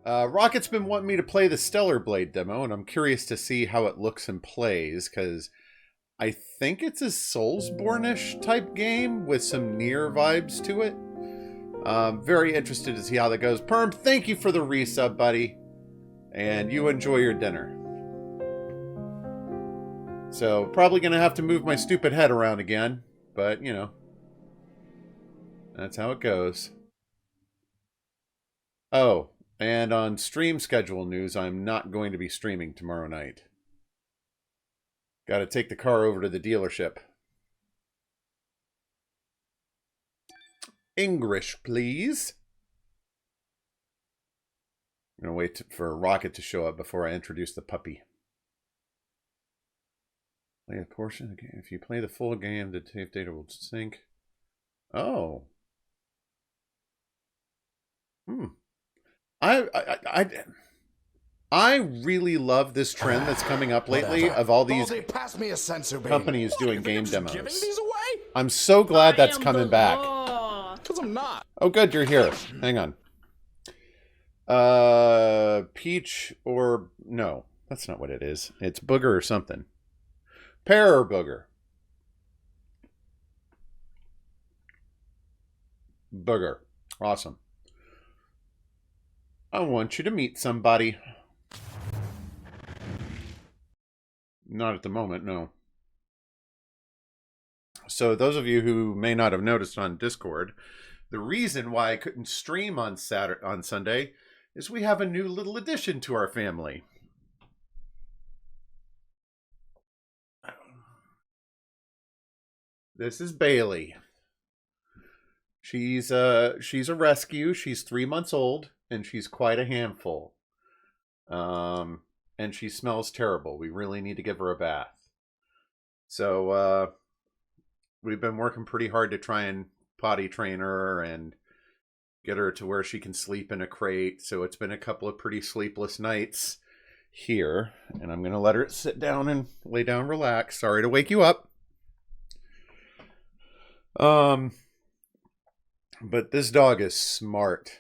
Rocket's been wanting me to play the Stellar Blade demo, and I'm curious to see how it looks and plays, because I think it's a Soulsborne-ish type game with some Nier vibes to it. Very interested to see how that goes. Perm, thank you for the resub, buddy. And you enjoy your dinner. So, probably going to have to move my stupid head around again. But, you know, that's how it goes. Oh, and on stream schedule news, I'm not going to be streaming tomorrow night. Got to take the car over to the dealership. English, please. I'm going to wait for Rocket to show up before I introduce the puppy. Play a portion of the game. If you play the full game, the tape data will sync. Oh. I really love this trend that's coming up lately of all these companies doing game demos. I'm so glad that's coming back. Because I'm not. Oh, good, you're here. Hang on. Peach or... No, that's not what it is. It's Booger or something. Pear or Booger? Booger. Awesome. I want you to meet somebody. Not at the moment, no. So those of you who may not have noticed on Discord, the reason why I couldn't stream on Sunday is we have a new little addition to our family. This is Bailey. She's a rescue. She's 3 months old, and she's quite a handful. And she smells terrible. We really need to give her a bath. So we've been working pretty hard to try and potty train her and get her to where she can sleep in a crate. So it's been a couple of pretty sleepless nights here, and I'm going to let her sit down and lay down, relax. Sorry to wake you up. But this dog is smart.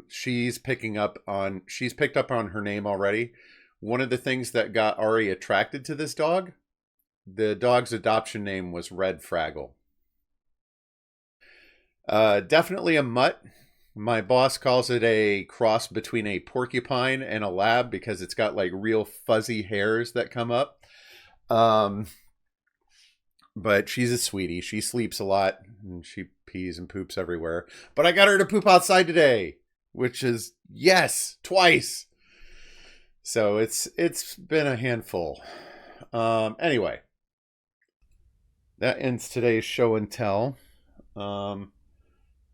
She's picked up on her name already. One of the things that got Ari attracted to this dog, the dog's adoption name was Red Fraggle. Definitely a mutt. My boss calls it a cross between a porcupine and a lab because it's got like real fuzzy hairs that come up. But she's a sweetie. She sleeps a lot and she pees and poops everywhere. But I got her to poop outside today, which is yes, twice. So it's been a handful. Anyway, that ends today's show and tell.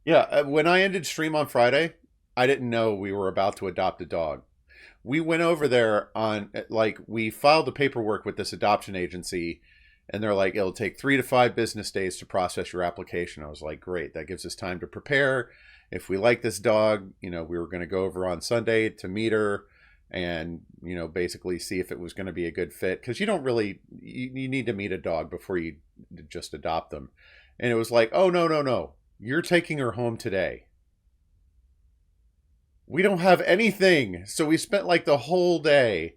Yeah, when I ended stream on Friday, I didn't know we were about to adopt a dog. We went over there we filed the paperwork with this adoption agency, and they're like, it'll take 3 to 5 business days to process your application. I was like, great, that gives us time to prepare. If we like this dog, we were going to go over on Sunday to meet her and, basically see if it was going to be a good fit. Because you don't really, you need to meet a dog before you just adopt them. And it was like, oh, no. You're taking her home today. We don't have anything. So we spent like the whole day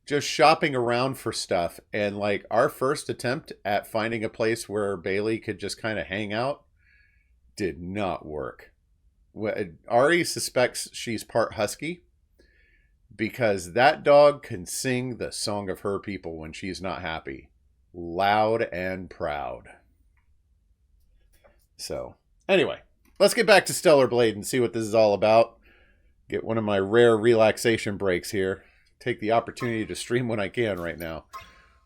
just shopping around for stuff. And like our first attempt at finding a place where Bailey could just kind of hang out did not work. Ari suspects she's part husky because that dog can sing the song of her people when she's not happy. Loud and proud. So... Anyway, let's get back to Stellar Blade and see what this is all about. Get one of my rare relaxation breaks here. Take the opportunity to stream when I can right now.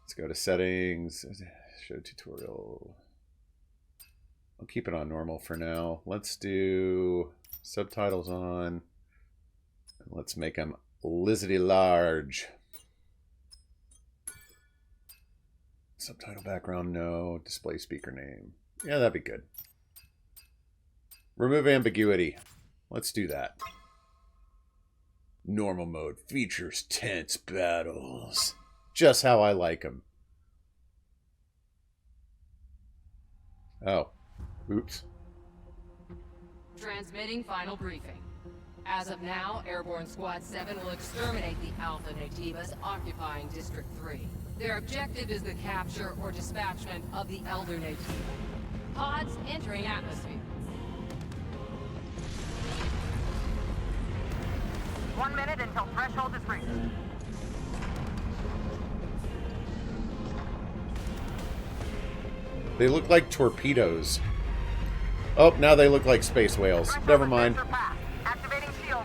Let's go to settings, show tutorial. I'll keep it on normal for now. Let's do subtitles on. Let's make them lizzity large. Subtitle background, no. Display speaker name. Yeah, that'd be good. Remove ambiguity. Let's do that. Normal mode features tense battles. Just how I like them. Oh. Oops. Transmitting final briefing. As of now, Airborne Squad 7 will exterminate the Alpha Nativas occupying District 3. Their objective is the capture or dispatchment of the Elder Nativa. Pods entering atmosphere. 1 minute until threshold is reached. They look like torpedoes. Oh, now they look like space whales. Never mind. Activating shield.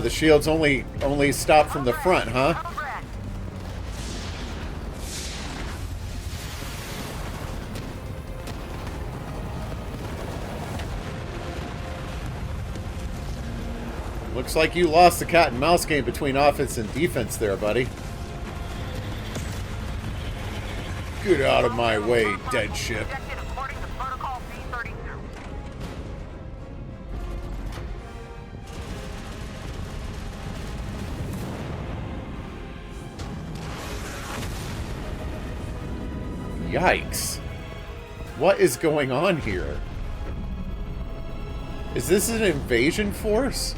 The shields only stop from the front, huh? Looks like you lost the cat and mouse game between offense and defense there, buddy. Get out of my way, dead ship. Yikes. What is going on here? Is this an invasion force?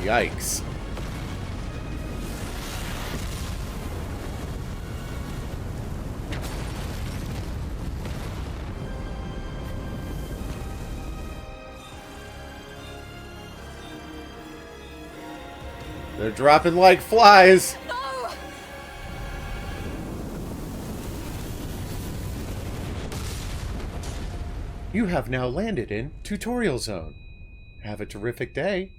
Yikes. They're dropping like flies. No! You have now landed in Tutorial Zone. Have a terrific day.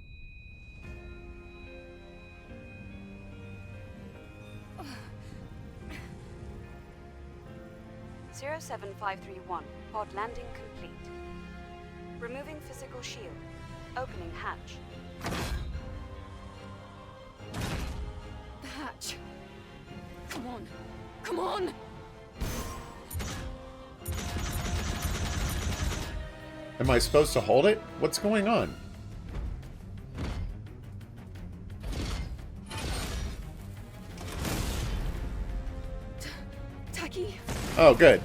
07531. Pod landing complete. Removing physical shield. Opening hatch. The hatch. Come on. Come on! Am I supposed to hold it? What's going on? Taki? Oh, good.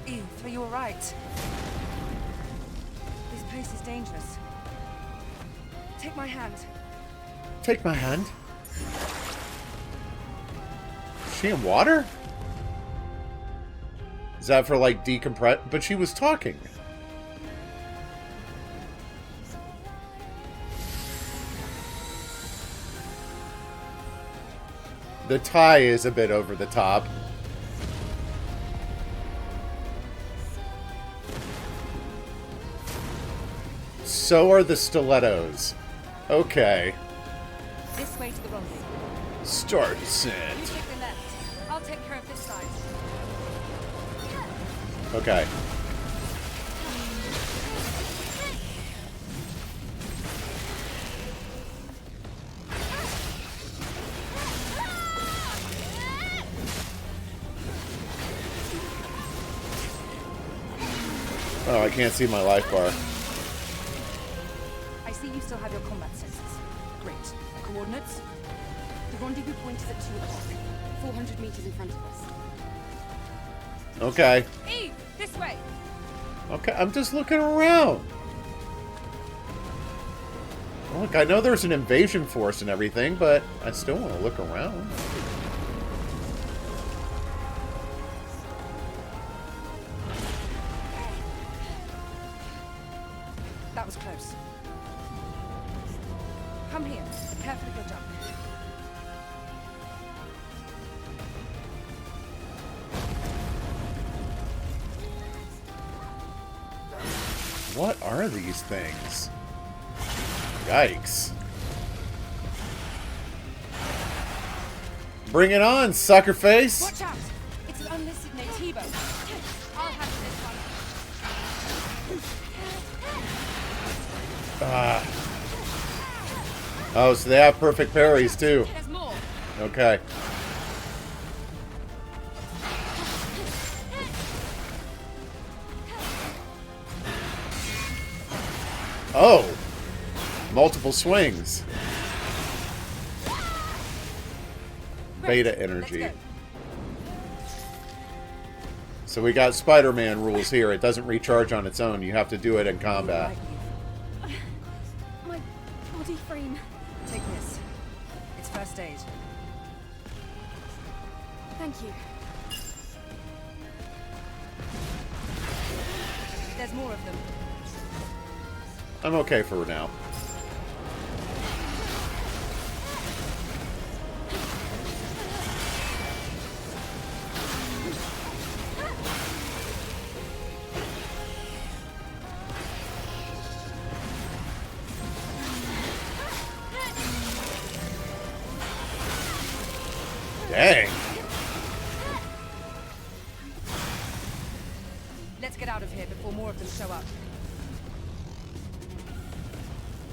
Eve, are you alright? This place is dangerous. Take my hand. Take my hand. Is she in water? Is that for, like, decompress? But she was talking. The tie is a bit over the top. So are the stilettos. Okay. This way to the rendezvous. Start You descent. take the left. I'll take care of this side. Okay. Oh, I can't see my life bar. I see you still have your combat sensors. Great. Coordinates? The rendezvous point is at 2 o'clock. 400 meters in front of us. Okay. Eve, this way! Okay, I'm just looking around. Look, I know there's an invasion force and everything, but I still want to look around. That was close. Come here. Careful of your jump. What are these things? Yikes. Bring it on, sucker face! Watch out! It's an unlisted Nativo. I'll handle this one. Oh, so they have perfect parries too. There's more. Okay. Oh! Multiple swings. Beta energy. Let's go. So we got Spider-Man rules here. It doesn't recharge on its own. You have to do it in combat. My body frame. Take this. It's first aid. Thank you. There's more of them. I'm okay for now. Dang. Let's get out of here before more of them show up.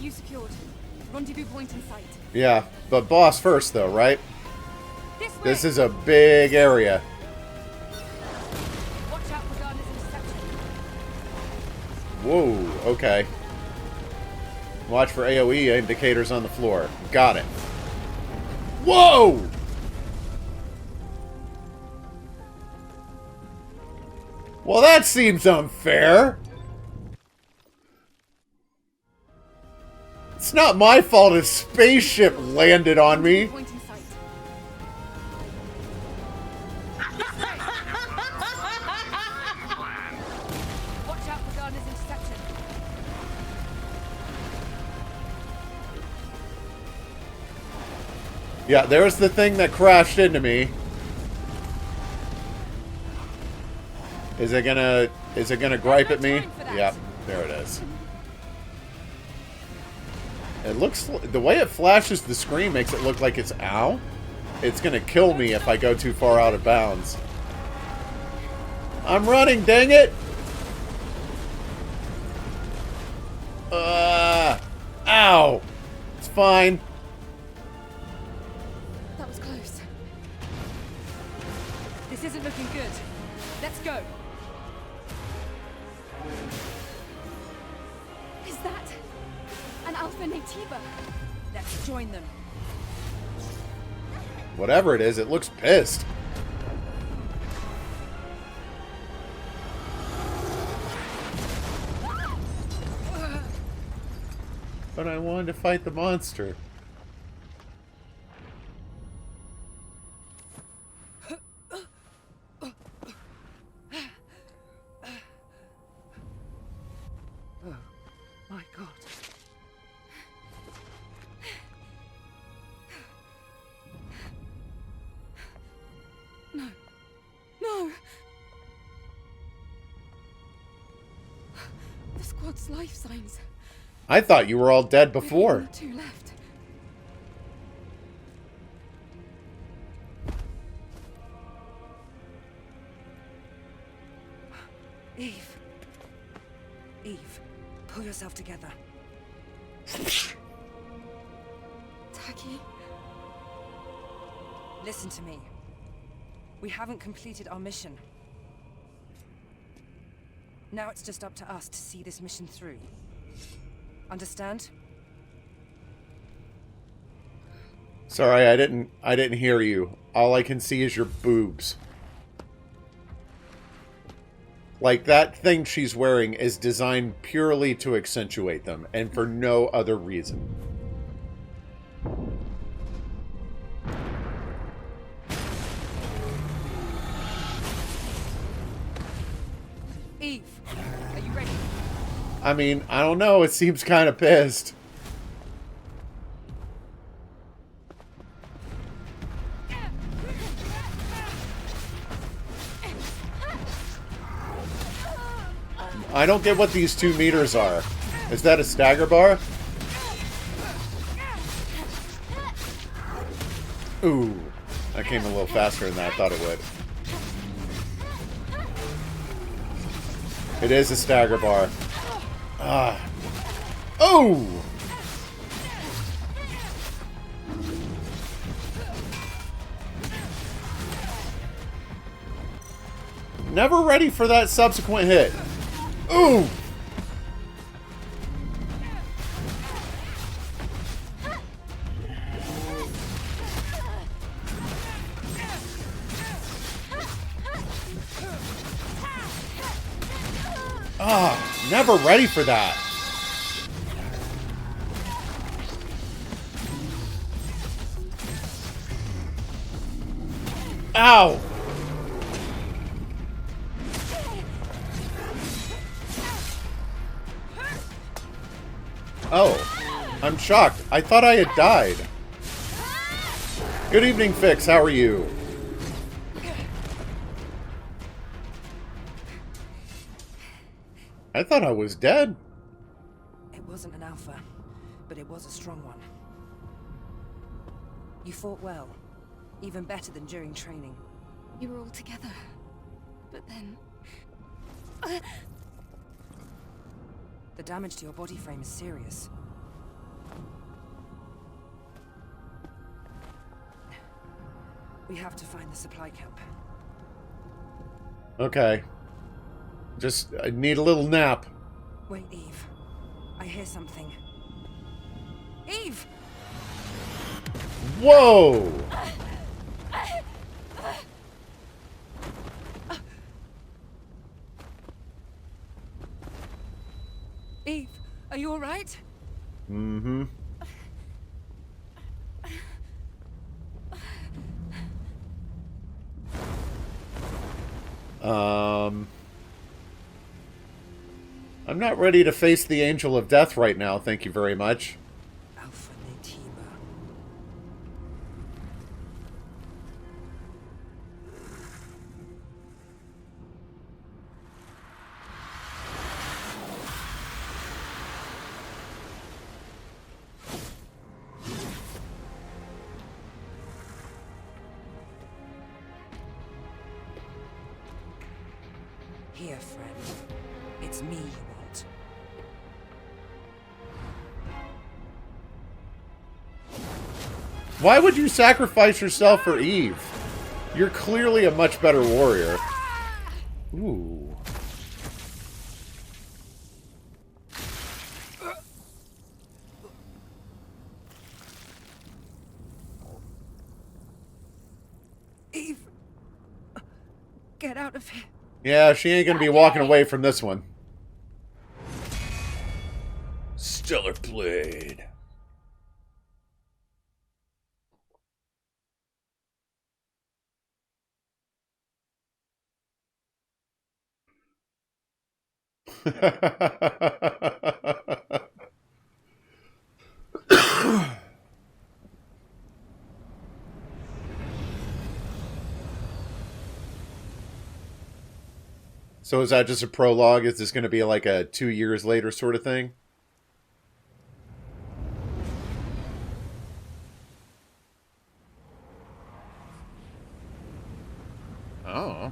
You secured. Rendezvous point in sight. Yeah, but boss first though, right? This way. This is a big area. Watch out for Gardner's interception. Whoa, okay. Watch for AoE indicators on the floor. Got it. Whoa! Well, that seems unfair. It's not my fault a spaceship landed on me. Point in sight. Watch out for Gardner's interception. Yeah, there's the thing that crashed into me. Is it gonna gripe at me? Yeah, there it is. It looks, the way it flashes the screen makes it look like it's ow. It's gonna kill me if I go too far out of bounds. I'm running, dang it! Ow! It's fine. That was close. This isn't looking good. Let's go. Is that an Alpha Nativa? Let's join them. Whatever it is, it looks pissed. But I wanted to fight the monster. My God. No! The squad's life signs. I thought you were all dead We've before. only 2 left. Eve. Eve, pull yourself together. Taki. Listen to me. We haven't completed our mission. Now it's just up to us to see this mission through. Understand? Sorry, I didn't hear you. All I can see is your boobs. Like, that thing she's wearing is designed purely to accentuate them, and for no other reason. Eve, are you ready? I mean, I don't know, it seems kind of pissed. I don't get what these 2 meters are. Is that a stagger bar? Ooh. That came a little faster than I thought it would. It is a stagger bar. Ah. Oh! Never ready for that subsequent hit. Ooh! Ah, never ready for that. Ow! Oh, I'm shocked. I thought I had died. Good evening, Fix. How are you? I thought I was dead. It wasn't an alpha, but it was a strong one. You fought well. Even better than during training. You were all together. But then... The damage to your body frame is serious. We have to find the supply camp. Okay. Just, I need a little nap. Wait, Eve. I hear something. Eve! Whoa! Eve, are you alright? Mm-hmm. I'm not ready to face the Angel of Death right now, thank you very much. Alpha Naytiba. Here, friend. It's me you want. Why would you sacrifice yourself for Eve? You're clearly a much better warrior. Ooh. Eve! Get out of here. Yeah, she ain't gonna be walking away from this one. Stellar Blade. So is that just a prologue? Is this going to be like a 2 years later sort of thing? Oh.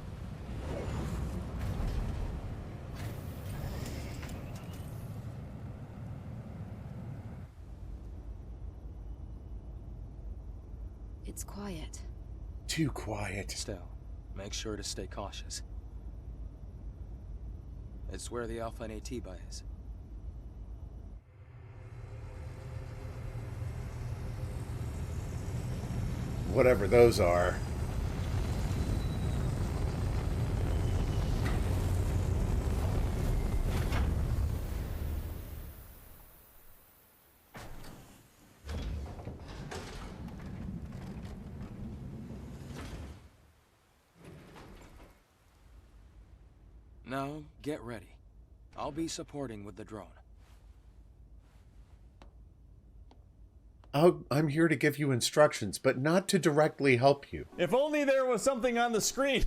It's quiet. Too quiet. Still, make sure to stay cautious. It's where the Alpha Naytiba is. Whatever those are. Now, get ready. I'll be supporting with the drone. I'm here to give you instructions, but not to directly help you. If only there was something on the screen.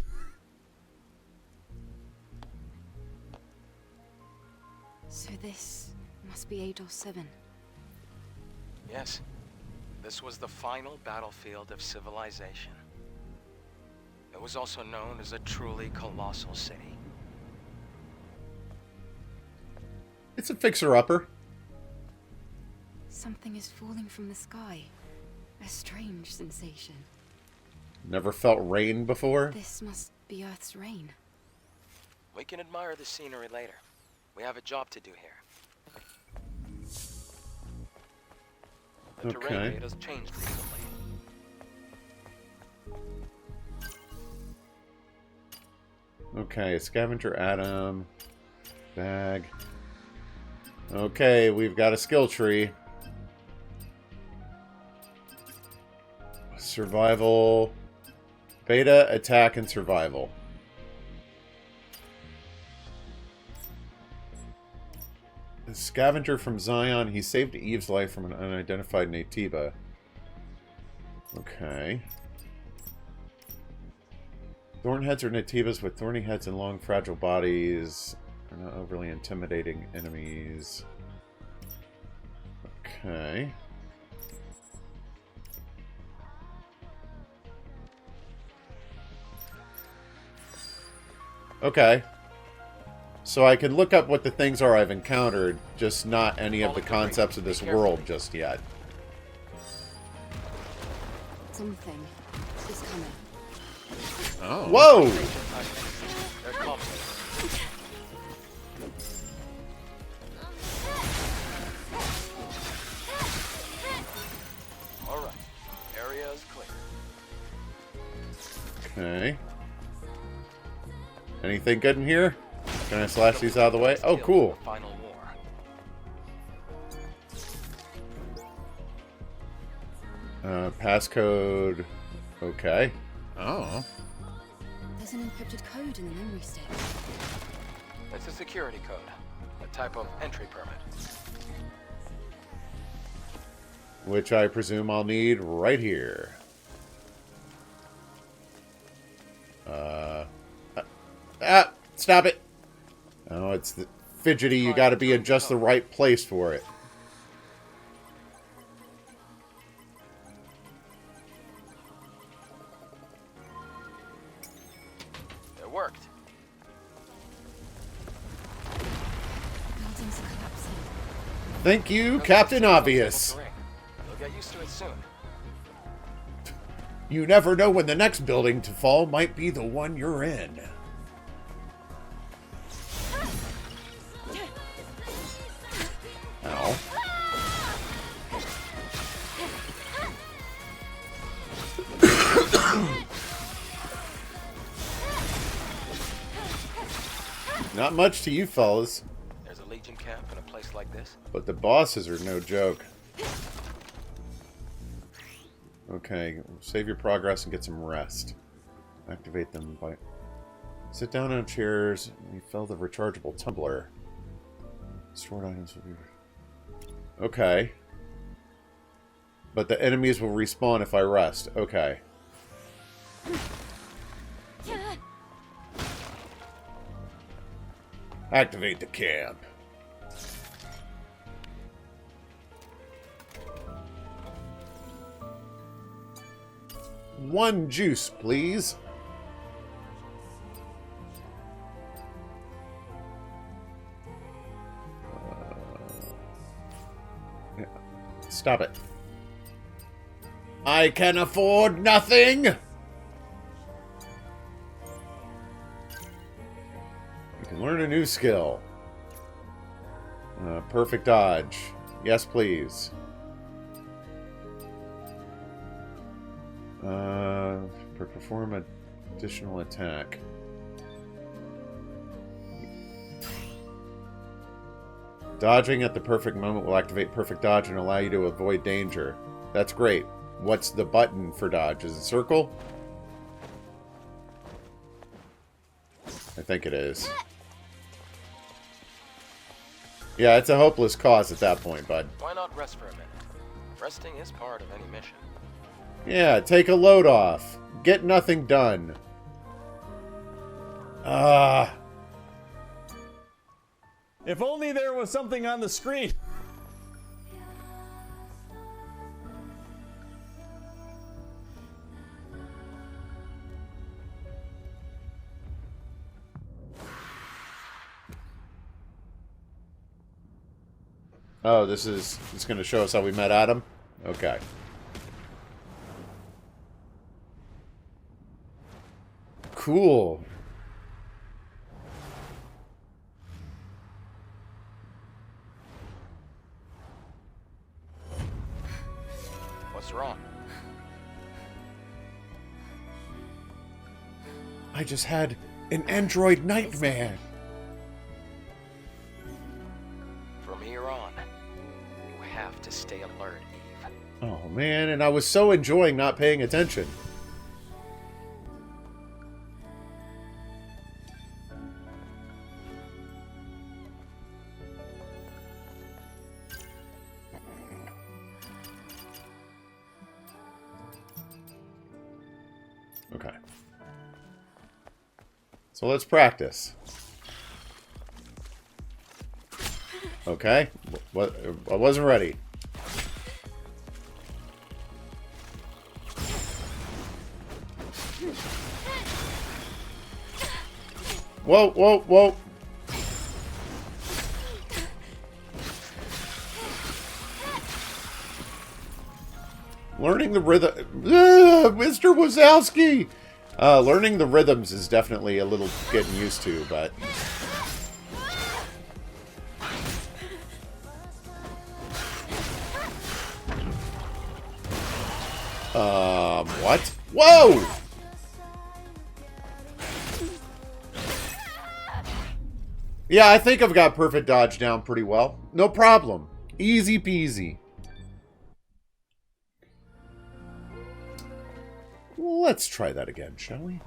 So this must be Eidos 7. Yes. This was the final battlefield of civilization. It was also known as a truly colossal city. It's a fixer-upper. Something is falling from the sky. A strange sensation. Never felt rain before? This must be Earth's rain. We can admire the scenery later. We have a job to do here. The terrain Okay. has changed recently. Okay, scavenger atom. Bag. Okay, we've got a skill tree. Survival. Beta, attack, and survival. The scavenger from Zion. He saved Eve's life from an unidentified Naytiba. Okay. Thornheads are Naytibas with thorny heads and long, fragile bodies. They're not overly intimidating enemies. Okay. Okay. So I can look up what the things are I've encountered, just not any of the concepts of this world just yet. Something is coming. Oh. Whoa! There's conflict. All right. Area is clear. Okay. Anything good in here? Can I slash these out of the way? Oh, cool. Final war. Passcode. Okay. Oh. There's an encrypted code in the memory stick. It's a security code, a type of entry permit. Which I presume I'll need right here. Stop it! Oh, it's the fidgety. You gotta be in just the right place for it. It worked. Buildings are collapsing. Thank you, Captain Obvious. You'll get used to it soon. You never know when the next building to fall might be the one you're in. Ow. Not much to you fellas, There's a Legion camp in a place like this. but the bosses are no joke. Okay, save your progress and get some rest. Activate them by... Sit down on chairs and fill the rechargeable tumbler. Stored items will be... Okay. But the enemies will respawn if I rest. Okay. Activate the camp. One juice, please. Stop it. I can afford nothing! You can learn a new skill. Perfect dodge. Yes, please. Perform additional attack. Dodging at the perfect moment will activate perfect dodge and allow you to avoid danger. That's great. What's the button for dodge? Is it circle? I think it is. Yeah, it's a hopeless cause at that point, bud. Why not rest for a minute? Resting is part of any mission. Yeah, take a load off. Get nothing done. If only there was something on the screen. Oh, it's going to show us how we met Adam? Okay. Cool. What's wrong? I just had an android nightmare. From here on, you have to stay alert, Eve. Oh, man, and I was so enjoying not paying attention. Okay. So let's practice. Okay. What? I wasn't ready. Whoa, whoa, whoa. Learning the rhythm... Mr. Wazowski! Learning the rhythms is definitely a little getting used to, but... what? Whoa! Yeah, I think I've got perfect dodge down pretty well. No problem. Easy peasy. Let's try that again, shall we?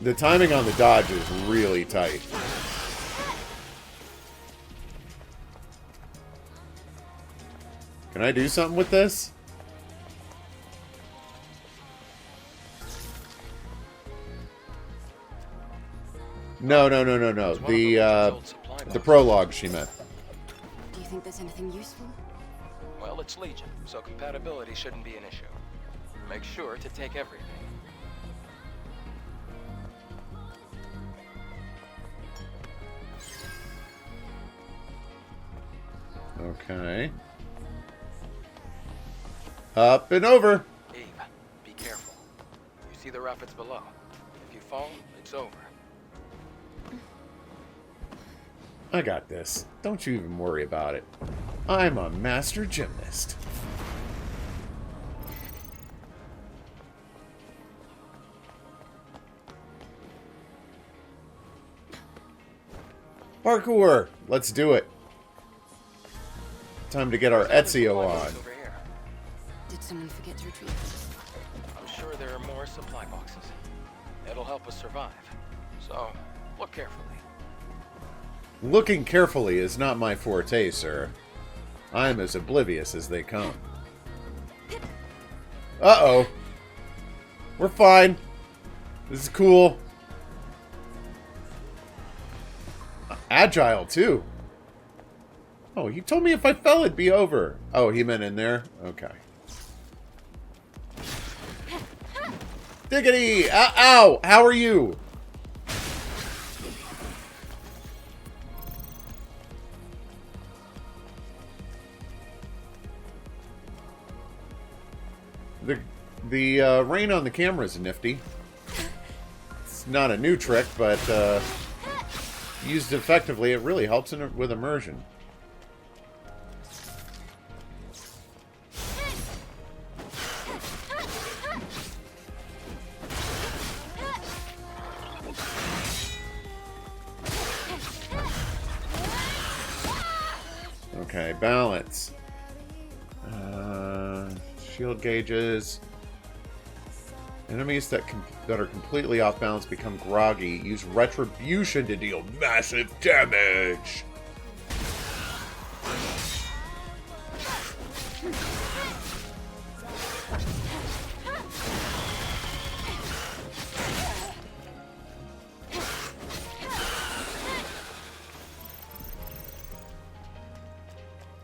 The timing on the dodge is really tight. Can I do something with this? No. The prologue she meant. Do you think there's anything useful? Well, it's Legion, so compatibility shouldn't be an issue. Make sure to take everything. Okay. Up and over. Eve, be careful. You see the rapids below. If you fall, it's over. I got this. Don't you even worry about it. I'm a master gymnast. Parkour! Let's do it. Time to get our Ezio on. Did someone forget to retrieve them? I'm sure there are more supply boxes. It'll help us survive. So, look carefully. Looking carefully is not my forte, sir. I'm as oblivious as they come. Uh-oh. We're fine. This is cool. Agile, too. Oh, he told me if I fell, it'd be over. Oh, he meant in there? Okay. Diggity! Ow! Ow! How are you? The rain on the camera is nifty. It's not a new trick, but used effectively, it really helps with immersion. Okay, balance. Shield gauges. Enemies that are completely off balance become groggy. Use retribution to deal massive damage.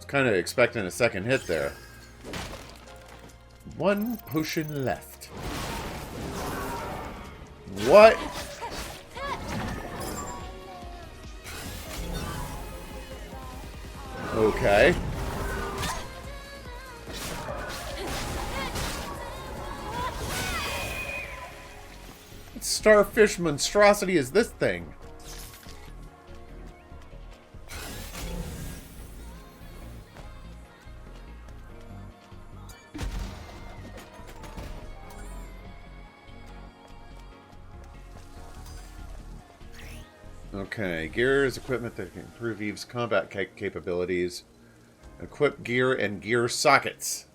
kind of expecting a second hit there. One potion left. What? Okay. What starfish monstrosity is this thing? Okay, gear is equipment that can improve Eve's combat capabilities. Equip gear and gear sockets.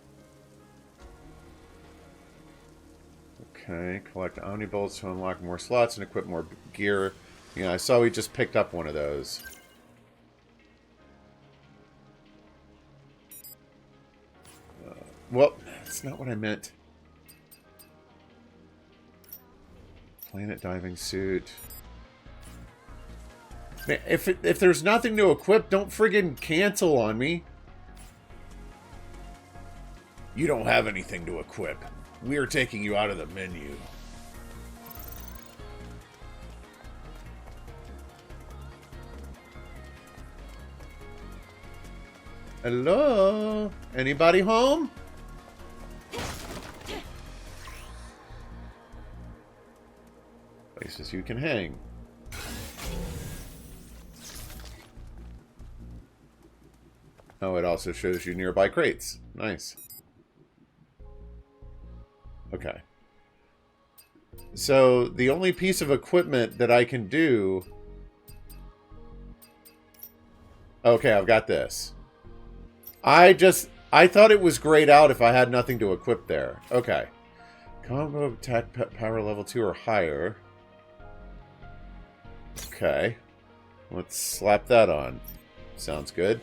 Okay, collect Omnibolts to unlock more slots and equip more gear. Yeah, I saw we just picked up one of those. Well, that's not what I meant. Planet diving suit. Man, if there's nothing to equip, don't friggin' cancel on me. You don't have anything to equip. We are taking you out of the menu. Hello? Anybody home? Places you can hang. Oh, it also shows you nearby crates. Nice. Okay. So, the only piece of equipment that I can do... Okay, I've got this. I thought it was grayed out if I had nothing to equip there. Okay. Combo attack power level 2 or higher. Okay. Let's slap that on. Sounds good.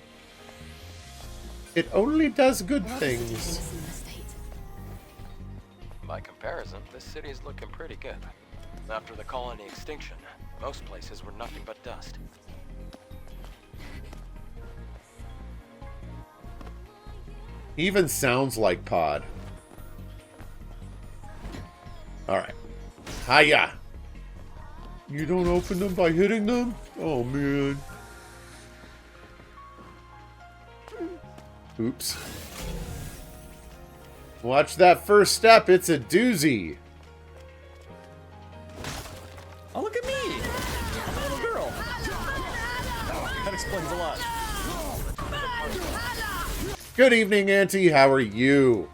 It only does good things. By comparison, this city is looking pretty good. After the colony extinction, most places were nothing but dust. He even sounds like Pod. Alright. Hiya! You don't open them by hitting them? Oh, man. Oops. Watch that first step. It's a doozy. Oh, look at me! I'm a little girl. That explains a lot. Good evening, Auntie. How are you?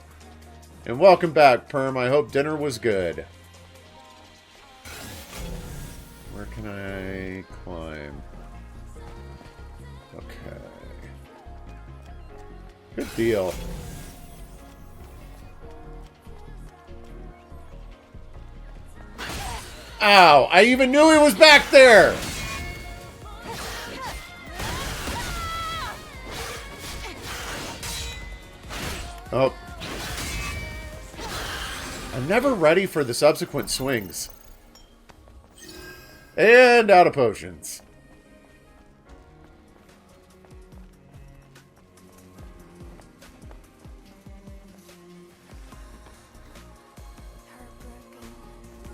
And welcome back, Perm. I hope dinner was good. Where can I climb? Okay. Good deal. Ow! I even knew he was back there! Oh. I'm never ready for the subsequent swings. And out of potions.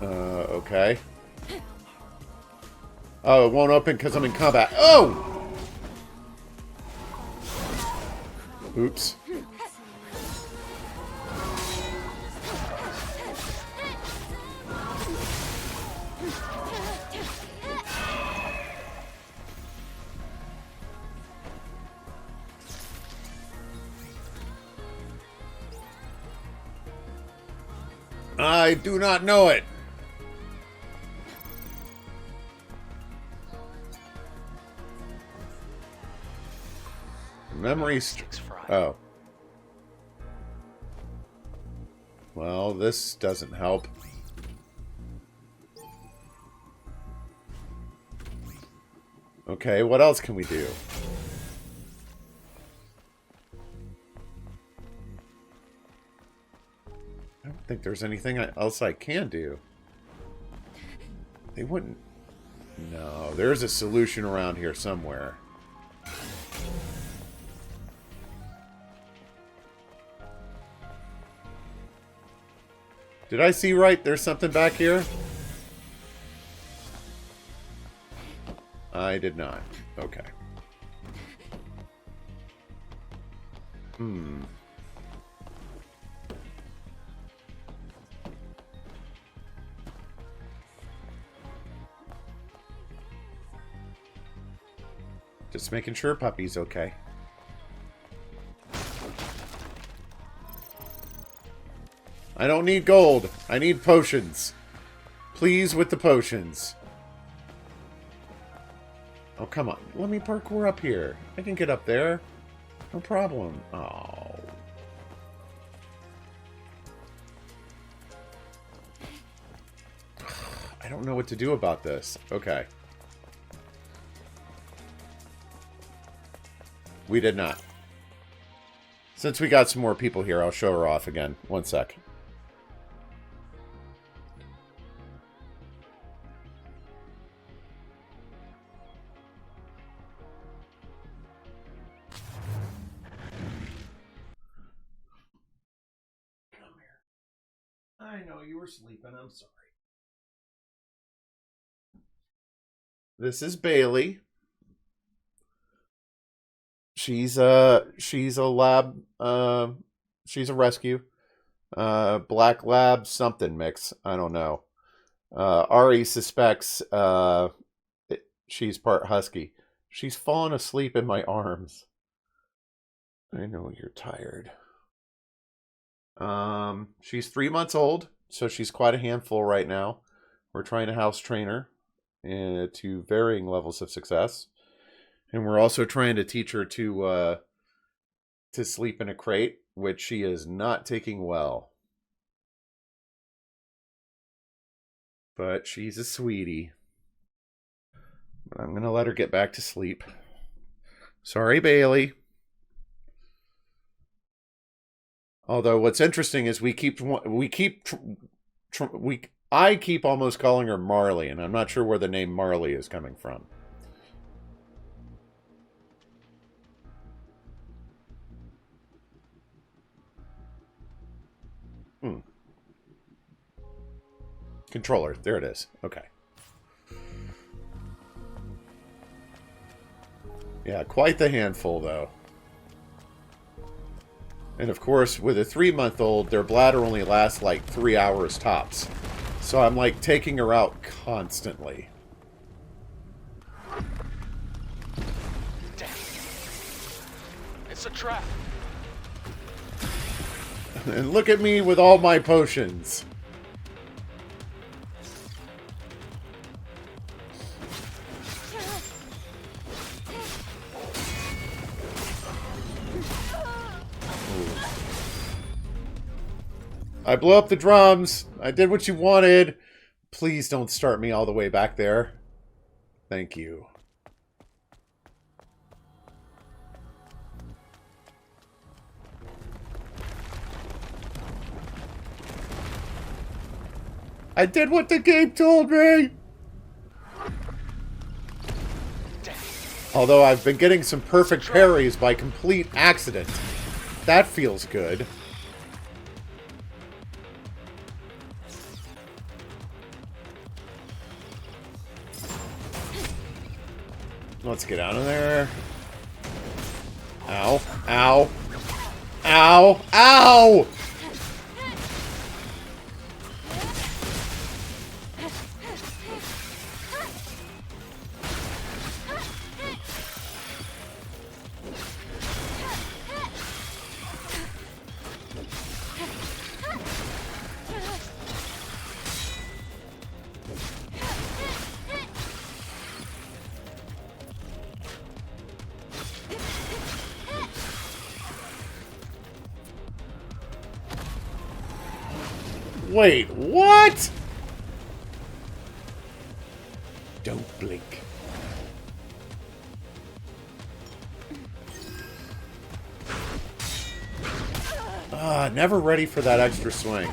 Okay. Oh, it won't open because I'm in combat. Oh! Oops. I do not know it. Memory oh. Well, this doesn't help. Okay, what else can we do? I don't think there's anything else I can do. They wouldn't... No, there's a solution around here somewhere. Did I see right? There's something back here? I did not. Okay. Just making sure Puppy's okay. I don't need gold. I need potions. Please with the potions. Oh, come on. Let me parkour up here. I can get up there. No problem. Oh. I don't know what to do about this. Okay. We did not. Since we got some more people here, I'll show her off again. One sec. Come here. I know you were sleeping. I'm sorry. This is Bailey. She's a lab, she's a rescue, black lab something mix. I don't know. Ari suspects, she's part husky. She's fallen asleep in my arms. I know you're tired. She's 3 months old, so she's quite a handful right now. We're trying to house train her to varying levels of success. And we're also trying to teach her to sleep in a crate, which she is not taking well. But she's a sweetie. But I'm going to let her get back to sleep. Sorry, Bailey. Although what's interesting is I keep almost calling her Marley, and I'm not sure where the name Marley is coming from. Controller. There it is. Okay. Yeah, quite the handful, though. And of course, with a 3-month-old, their bladder only lasts like 3 hours tops. So I'm like taking her out constantly. Damn. It's a trap. And look at me with all my potions. I blew up the drums. I did what you wanted. Please don't start me all the way back there. Thank you. I did what the game told me! Although I've been getting some perfect parries by complete accident. That feels good. Let's get out of there. Ow. Ow. Ow. Ow! Wait, what? Don't blink. Never ready for that extra swing.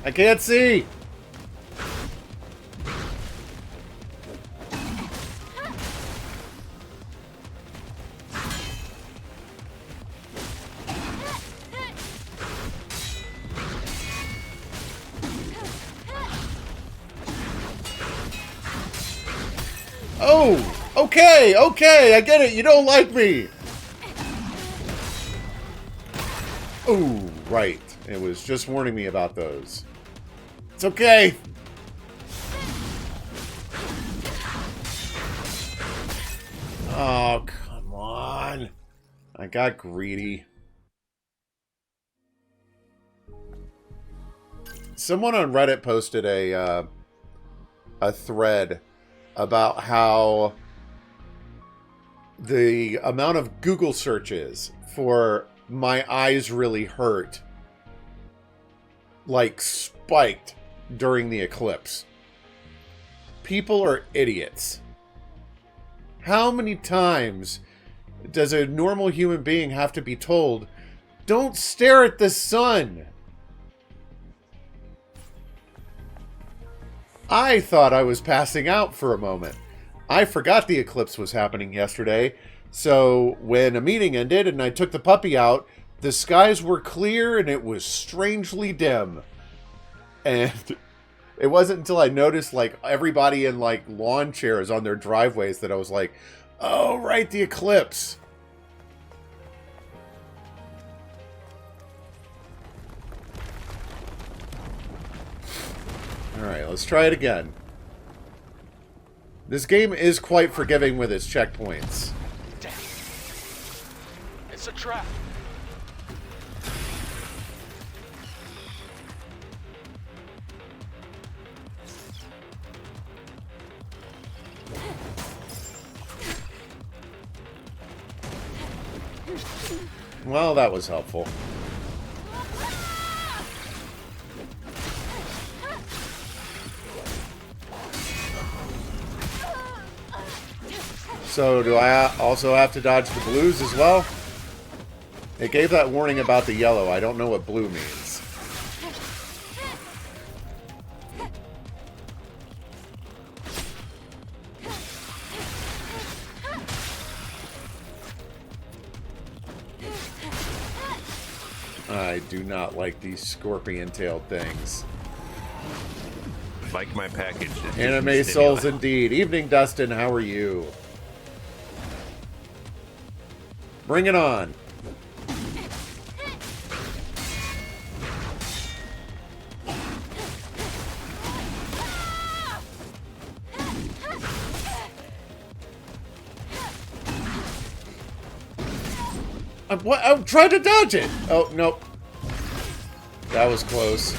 I can't see! Oh! Okay, okay, I get it. You don't like me. Oh, right. It was just warning me about those. It's okay. Oh, come on. I got greedy. Someone on Reddit posted a thread about how the amount of Google searches for "my eyes really hurt" like spiked during the eclipse. People are idiots. How many times does a normal human being have to be told, don't stare at the sun? I thought I was passing out for a moment. I forgot the eclipse was happening yesterday, so when a meeting ended and I took the puppy out, the skies were clear and it was strangely dim. And it wasn't until I noticed, like, everybody in, like, lawn chairs on their driveways that I was like, oh, right, the eclipse. Alright, let's try it again. This game is quite forgiving with its checkpoints. Damn. It's a trap. Well, that was helpful. So, do I also have to dodge the blues as well? It gave that warning about the yellow. I don't know what blue means. I do not like these scorpion-tailed things. Like my package. Anime souls indeed. Evening, Dustin. How are you? Bring it on. I'm trying to dodge it. Oh, nope. That was close.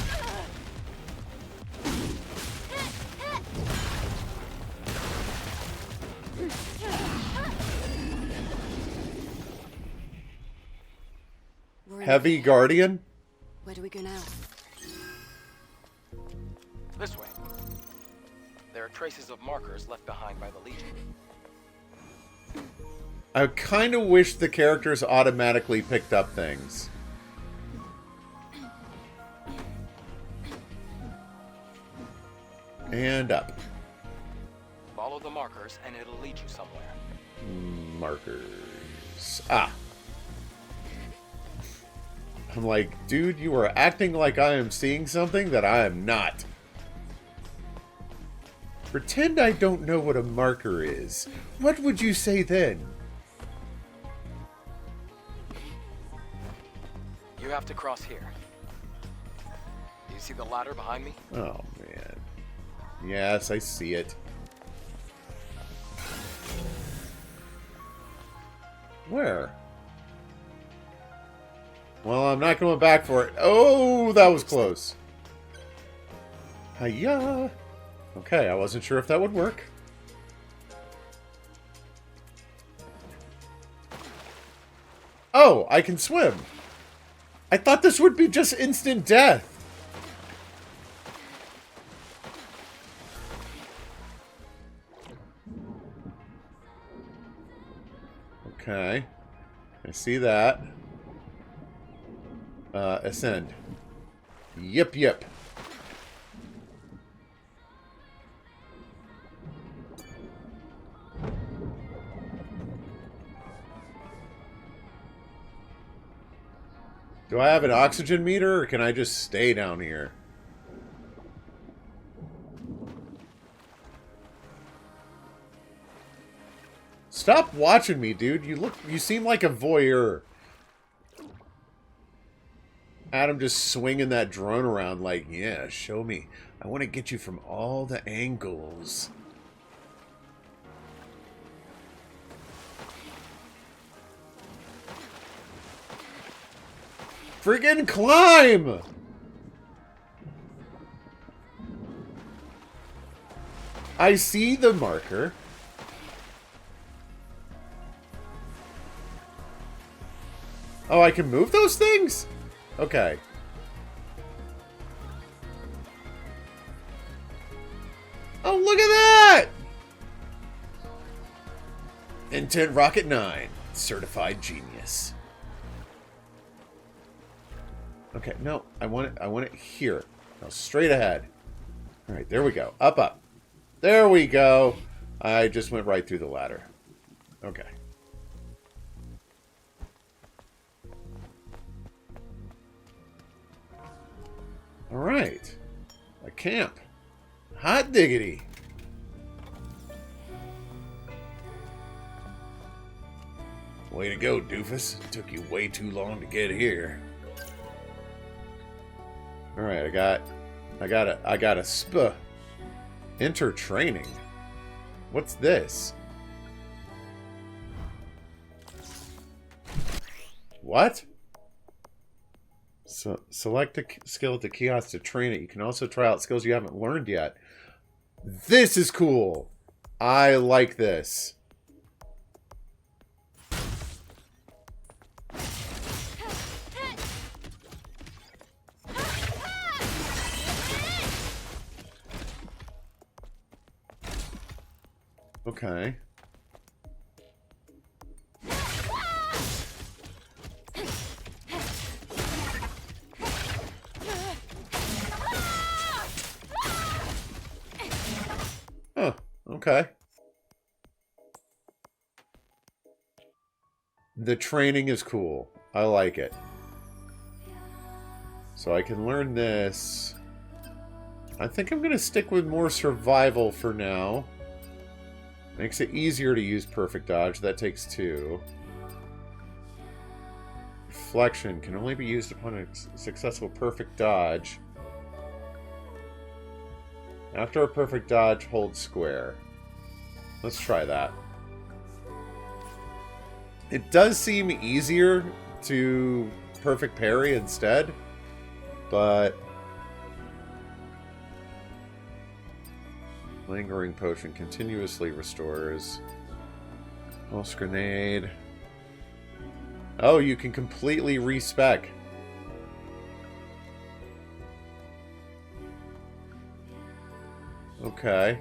Heavy Guardian? Where do we go now? This way. There are traces of markers left behind by the Legion. I kind of wish the characters automatically picked up things. And up. Follow the markers and it'll lead you somewhere. Markers. Ah. I'm like, dude, you are acting like I am seeing something that I am not. Pretend I don't know what a marker is. What would you say then? You have to cross here. Do you see the ladder behind me? Oh, man. Yes, I see it. Where? Well, I'm not going back for it. Oh, that was close. Hiya. Okay, I wasn't sure if that would work. Oh, I can swim. I thought this would be just instant death. Okay. I see that. Ascend. Yep, yep. Do I have an oxygen meter, or can I just stay down here? Stop watching me, dude. You seem like a voyeur. Adam just swinging that drone around like, yeah, show me. I want to get you from all the angles. Friggin' climb! I see the marker. Oh, I can move those things? Okay. Oh, look at that! Intent Rocket 9. Certified genius. Okay, no. I want it here. No, straight ahead. Alright, there we go. Up, up. There we go. I just went right through the ladder. Okay. Alright. A camp. Hot diggity. Way to go, doofus. It took you way too long to get here. Alright, I got a sp. Enter training. What's this? What? So, select a skill at the kiosk to train it. You can also try out skills you haven't learned yet. This is cool. I like this. Okay. Huh, okay. The training is cool. I like it. So I can learn this. I think I'm going to stick with more survival for now. Makes it easier to use perfect dodge. That takes 2. Reflection can only be used upon a successful perfect dodge. After a perfect dodge, hold square. Let's try that. It does seem easier to perfect parry instead, but lingering potion continuously restores. Pulse grenade. Oh, you can completely respec. Okay.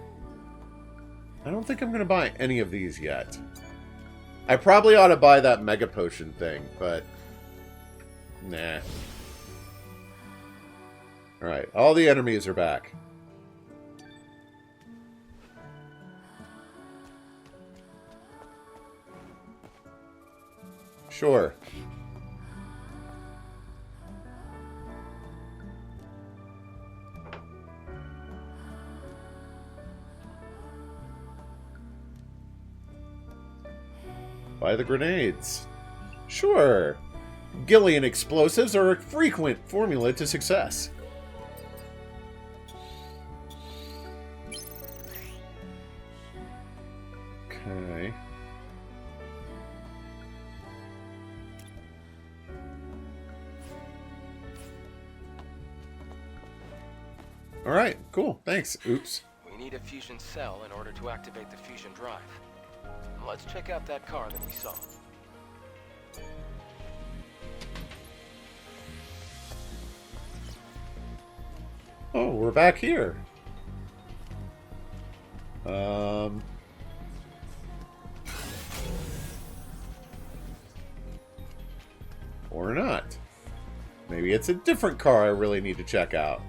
I don't think I'm going to buy any of these yet. I probably ought to buy that mega potion thing, but nah. Alright, all the enemies are back. Sure. Buy the grenades. Sure. Gillian explosives are a frequent formula to success. Okay. Alright, cool. Thanks. Oops. We need a fusion cell in order to activate the fusion drive. Let's check out that car that we saw. Oh, we're back here. Or not. Maybe it's a different car I really need to check out.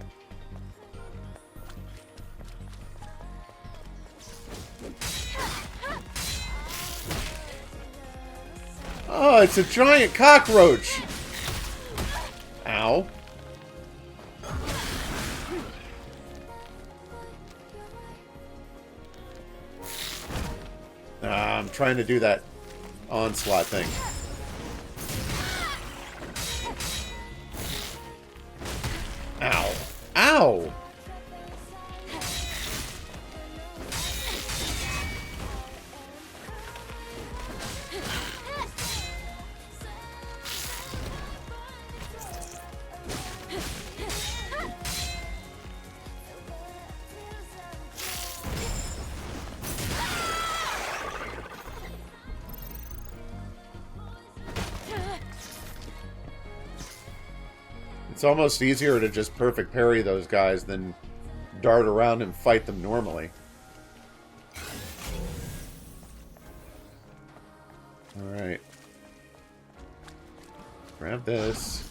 Oh, it's a giant cockroach! Ow. I'm trying to do that onslaught thing. Ow. Ow! It's almost easier to just perfect parry those guys than dart around and fight them normally. Alright. Grab this.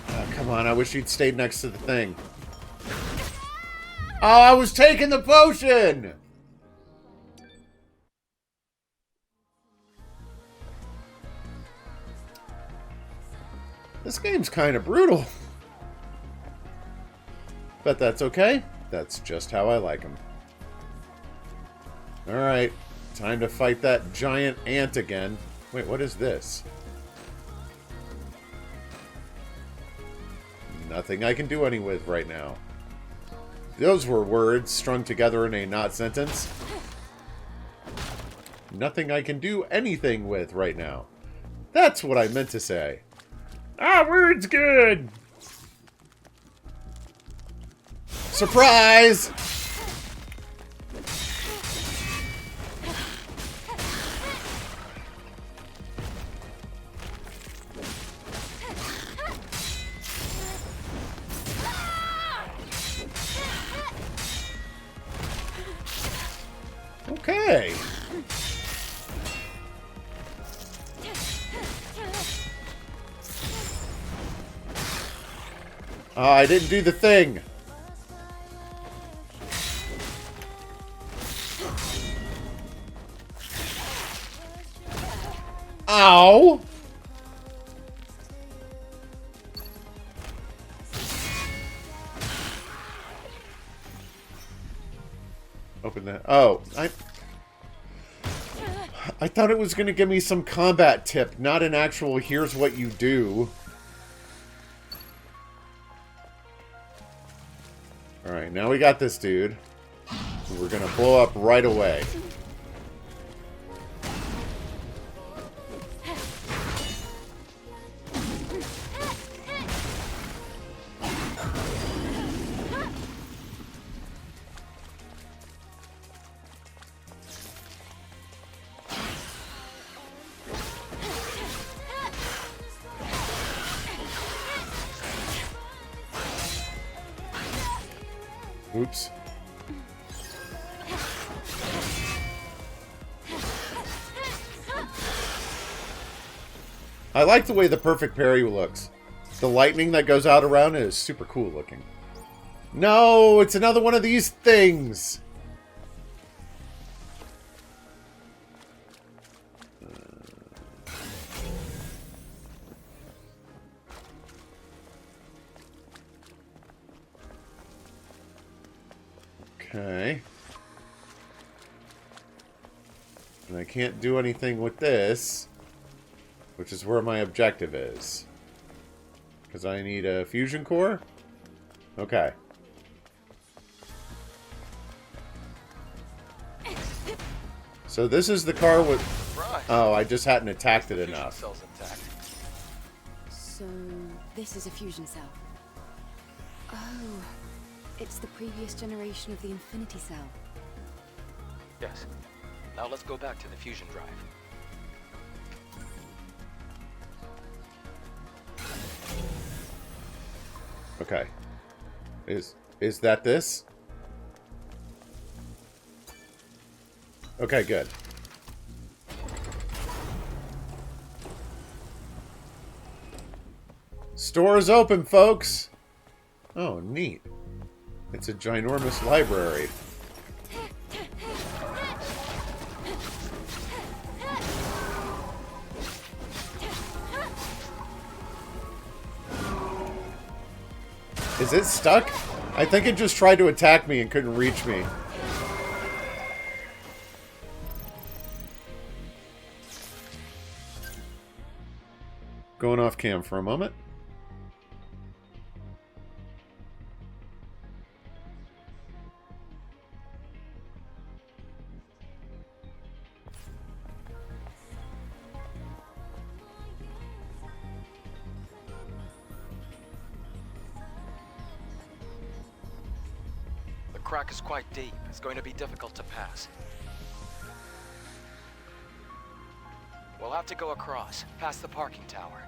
Oh, come on, I wish you'd stayed next to the thing. Oh, I was taking the potion! This game's kind of brutal. But that's okay. That's just how I like them. Alright. Time to fight that giant ant again. Wait, what is this? Nothing I can do any with right now. Those were words strung together in a not sentence. Nothing I can do anything with right now. That's what I meant to say. Ah, word's good! Surprise! Okay. Oh, I didn't do the thing. Ow! Open that. Oh, I thought it was going to give me some combat tip, not an actual here's what you do. Alright, now we got this dude. We're gonna blow up right away. Oops. I like the way the perfect parry looks. The lightning that goes out around it is super cool looking. No, it's another one of these things. Okay. And I can't do anything with this, which is where my objective is. Because I need a fusion core? Okay. So this is the car with... Oh, I just hadn't attacked it enough. So, this is a fusion cell. Oh, it's the previous generation of the Infinity Cell. Yes. Now let's go back to the fusion drive. Okay. Is that this? Okay, good. Store is open, folks! Oh, neat. It's a ginormous library. Is it stuck? I think it just tried to attack me and couldn't reach me. Going off cam for a moment. The crack is quite deep. It's going to be difficult to pass. We'll have to go across, past the parking tower.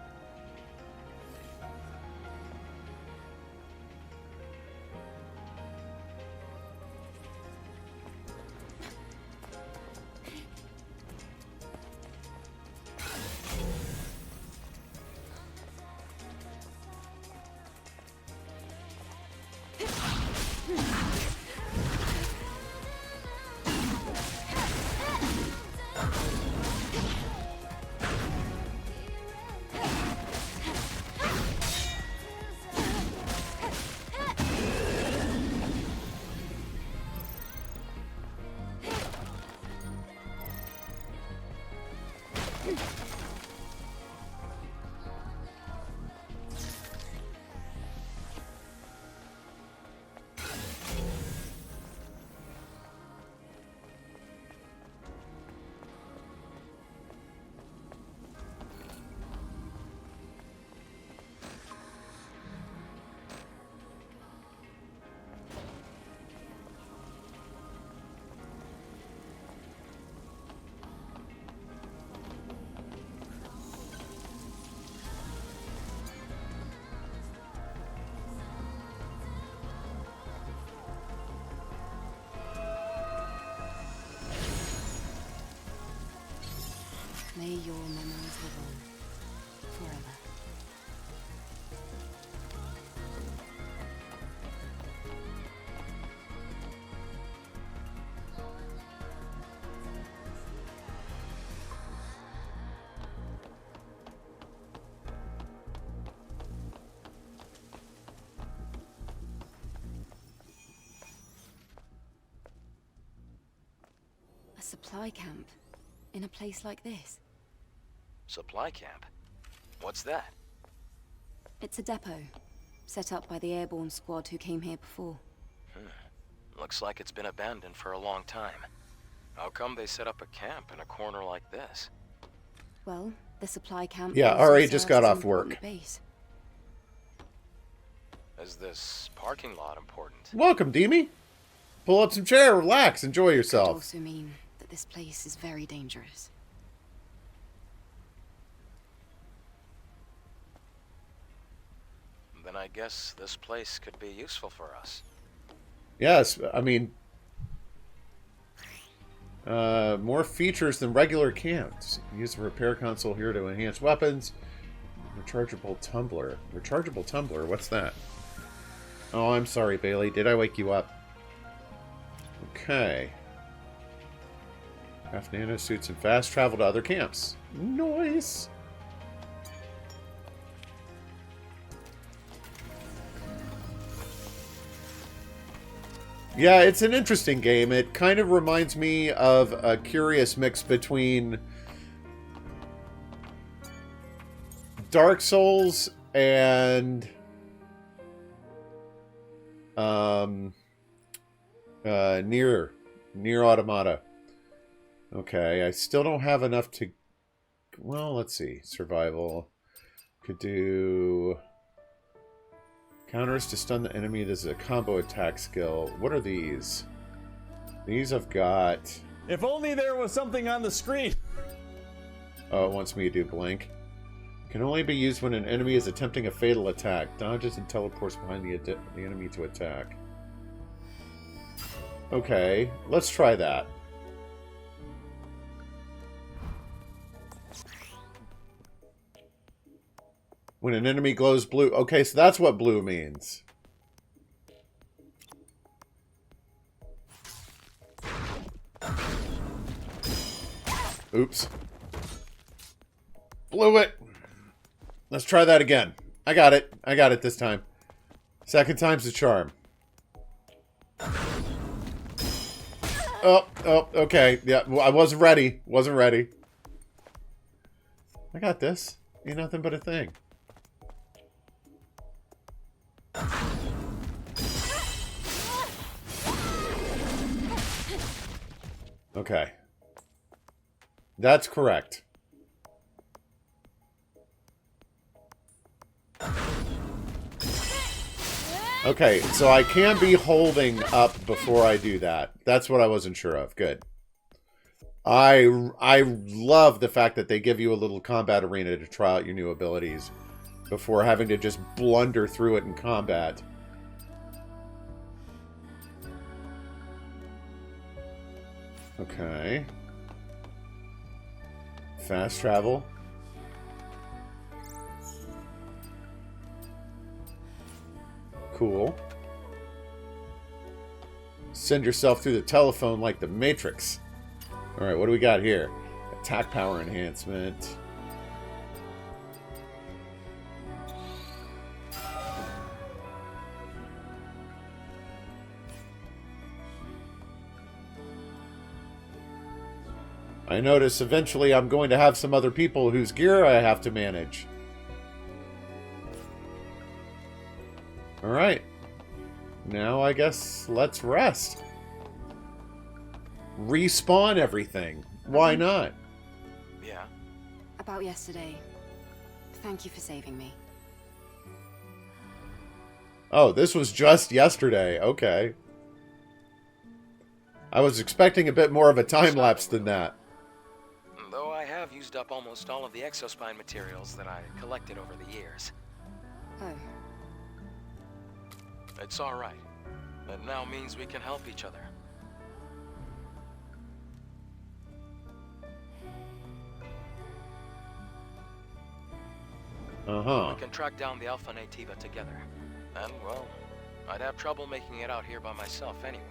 May your memories live on forever. A supply camp in a place like this. Supply camp? What's that? It's a depot, set up by the airborne squad who came here before. Looks like it's been abandoned for a long time. How come they set up a camp in a corner like this? Well, the supply camp... Yeah, also RA just serves got as off an important work. Base. Is this parking lot important? Welcome, Demi. Pull up some chair, relax, enjoy Could yourself. also mean that this place is very dangerous. Then I guess this place could be useful for us. Yes, I mean, more features than regular camps. Use the repair console here to enhance weapons. Rechargeable tumbler. Rechargeable tumbler, what's that? Oh, I'm sorry, Bailey. Did I wake you up? Okay. Craft nano suits and fast travel to other camps. Nice. Yeah, it's an interesting game. It kind of reminds me of a curious mix between Dark Souls and Nier Automata. Okay, I still don't have enough to... Well, let's see. Survival. Could do... Counters to stun the enemy. This is a combo attack skill. What are these? These I've got... If only there was something on the screen. Oh, it wants me to do blink. Can only be used when an enemy is attempting a fatal attack. Dodges and teleports behind the enemy to attack. Okay, let's try that. When an enemy glows blue. Okay, so that's what blue means. Oops. Blew it. Let's try that again. I got it. I got it this time. Second time's the charm. Oh, okay. Yeah, well, I wasn't ready. Wasn't ready. I got this. Ain't nothing but a thing. Okay. That's correct. Okay, so I can be holding up before I do that. That's what I wasn't sure of. Good. I love the fact that they give you a little combat arena to try out your new abilities before having to just blunder through it in combat. Okay. Fast travel. Cool. Send yourself through the telephone like the Matrix. Alright, what do we got here? Attack power enhancement. I notice eventually I'm going to have some other people whose gear I have to manage. Alright. Now I guess let's rest. Respawn everything. Why not? Yeah. About yesterday. Thank you for saving me. Oh, this was just yesterday. Okay. I was expecting a bit more of a time lapse than that. Though I have used up almost all of the exospine materials that I collected over the years. Oh. It's alright. That now means we can help each other. Uh-huh. We can track down the Alpha Nativa together. And, well, I'd have trouble making it out here by myself anyway.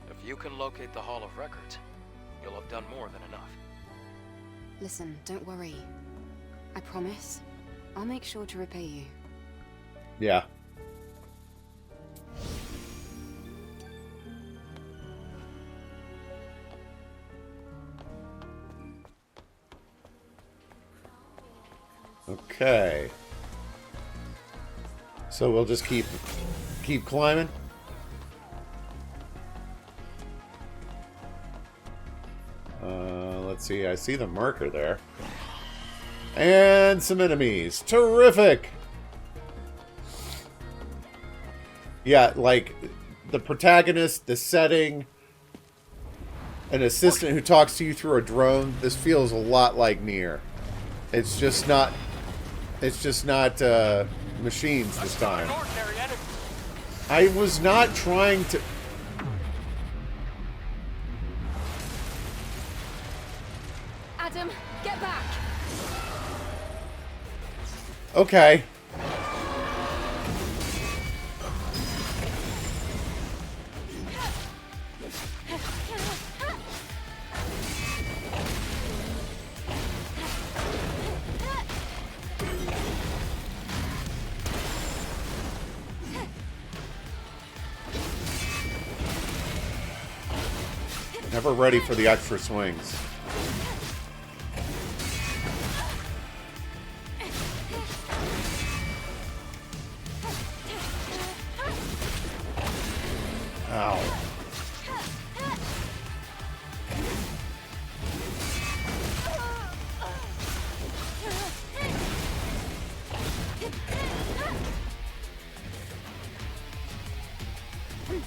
If you can locate the Hall of Records, you'll have done more than enough. Listen, don't worry. I promise. I'll make sure to repay you. Yeah. Okay. So we'll just keep climbing. Let's see. I see the marker there. And some enemies. Terrific! Yeah, like the protagonist, the setting, an assistant who talks to you through a drone. This feels a lot like Nier. It's just not machines this time. I was not trying to... Adam, get back! Okay. Never ready for the extra swings. Ow.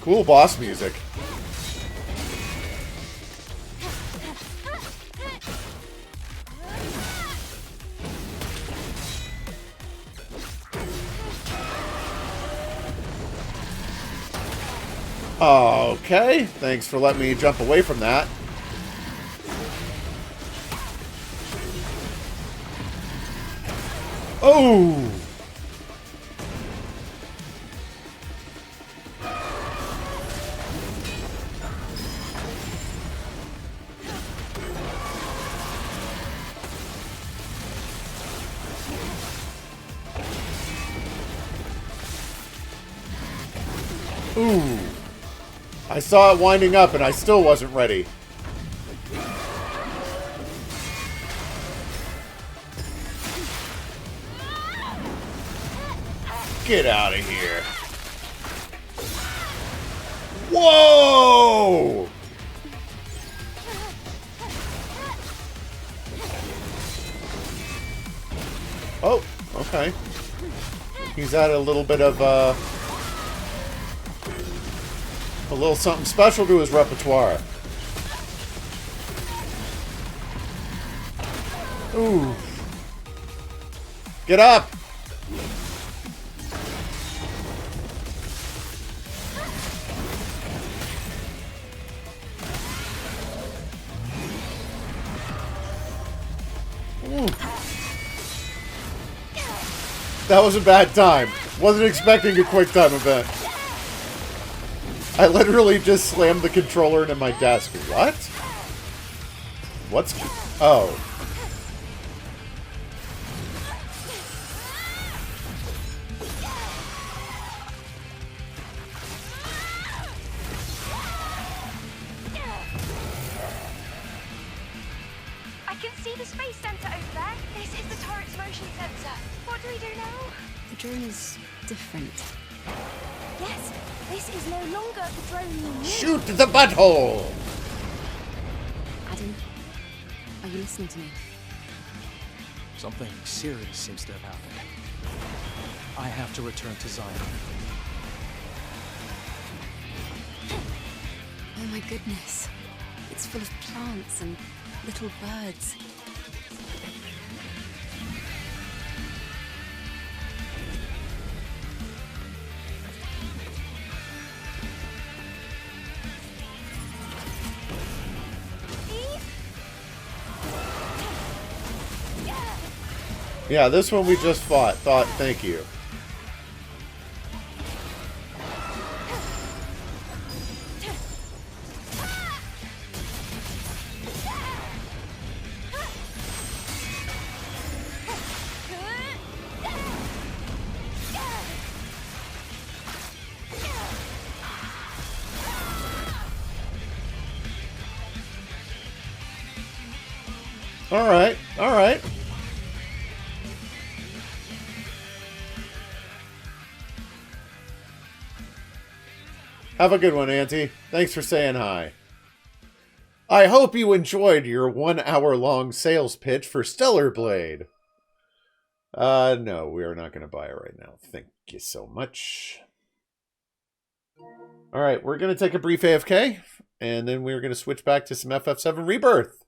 Cool boss music. Okay, thanks for letting me jump away from that. Oh! Ooh. I saw it winding up and I still wasn't ready. Get out of here. Whoa! Oh, okay. He's had a little bit of, a little something special to his repertoire. Ooh. Get up! Ooh. That was a bad time. Wasn't expecting a quick time event. I literally just slammed the controller into my desk. What? What's... Oh. I can see the space center over there. This is the turret's motion sensor. What do we do now? The drone is different. Yes, this is no longer the drone you knew. Shoot the butthole! Adam, are you listening to me? Something serious seems to have happened. I have to return to Zion. Oh my goodness. It's full of plants and little birds. Yeah, this one we just fought. Thank you. Alright, alright. Have a good one, Auntie. Thanks for saying hi. I hope you enjoyed your 1 hour long sales pitch for Stellar Blade. No, we are not going to buy it right now. Thank you so much. Alright, we're going to take a brief AFK, and then we're going to switch back to some FF7 Rebirth.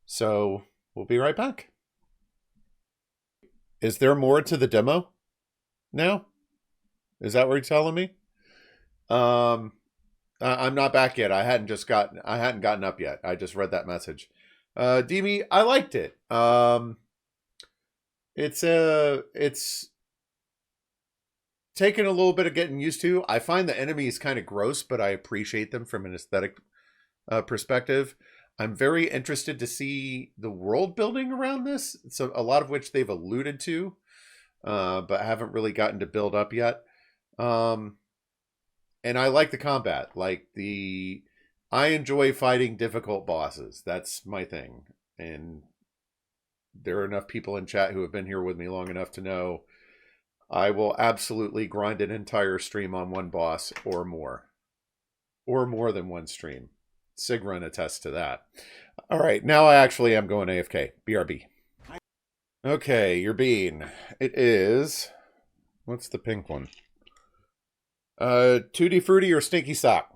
So, we'll be right back. Is there more to the demo now? Is that what you're telling me? I'm not back yet. I hadn't gotten up yet. I just read that message. Demi, I liked it. It's taken a little bit of getting used to. I find the enemies kind of gross, but I appreciate them from an aesthetic perspective. I'm very interested to see the world building around this. So a lot of which they've alluded to, but haven't really gotten to build up yet. And I like the combat. I enjoy fighting difficult bosses. That's my thing. And there are enough people in chat who have been here with me long enough to know I will absolutely grind an entire stream on one boss or more. Or more than one stream. Sigrun attests to that. All right, now I actually am going AFK. BRB. Okay, your bean. It is... What's the pink one? Tutti Frutti or Stinky Sock?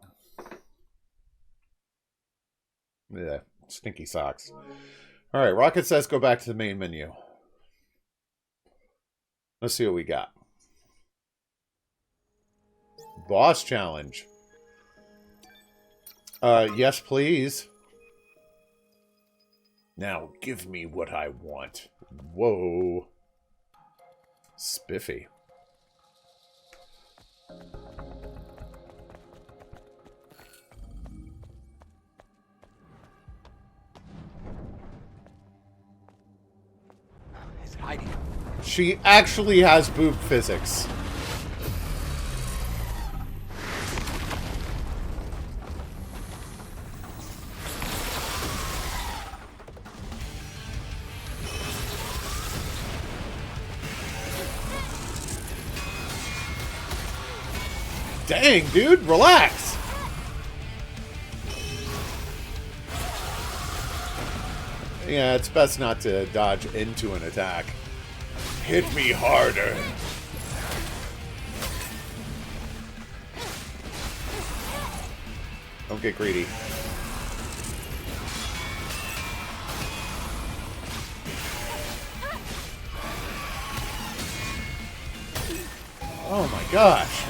Yeah, Stinky Socks. All right, Rocket says go back to the main menu. Let's see what we got. Boss challenge. Yes, please. Now give me what I want. Whoa. Spiffy. Is it hiding? She actually has boob physics. Dang, dude, relax. Yeah, it's best not to dodge into an attack. Hit me harder. Don't get greedy. Oh my gosh.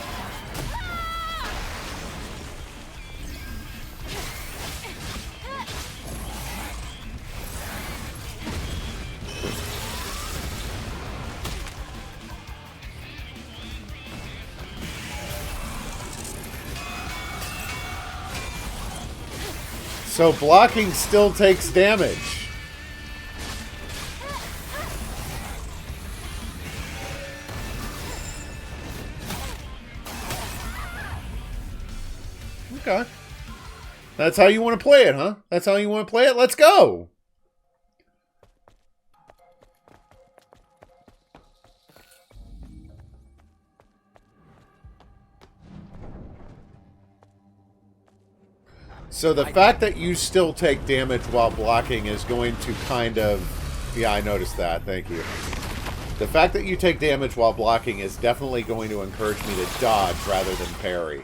So blocking still takes damage. Okay. That's how you want to play it, huh? That's how you want to play it? Let's go! So the fact that you still take damage while blocking is going to kind of... Yeah, I noticed that. Thank you. The fact that you take damage while blocking is definitely going to encourage me to dodge rather than parry.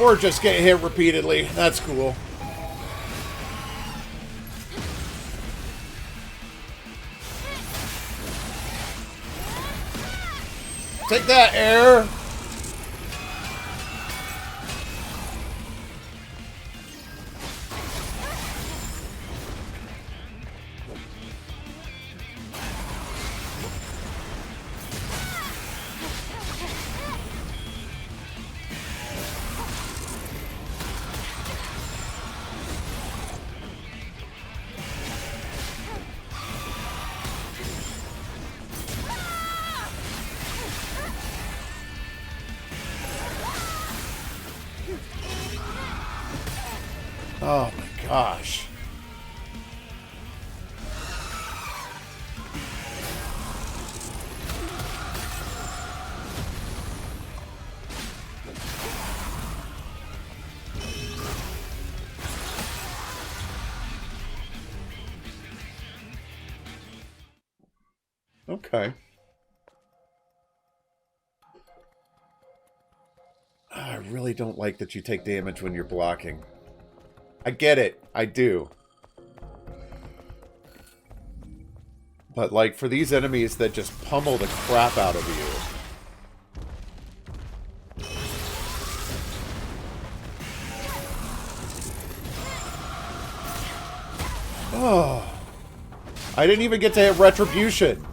Or just get hit repeatedly. That's cool. Take that, air! Oh my gosh. Okay. I really don't like that you take damage when you're blocking. I get it. I do. But, like, for these enemies that just pummel the crap out of you... Oh. I didn't even get to hit Retribution.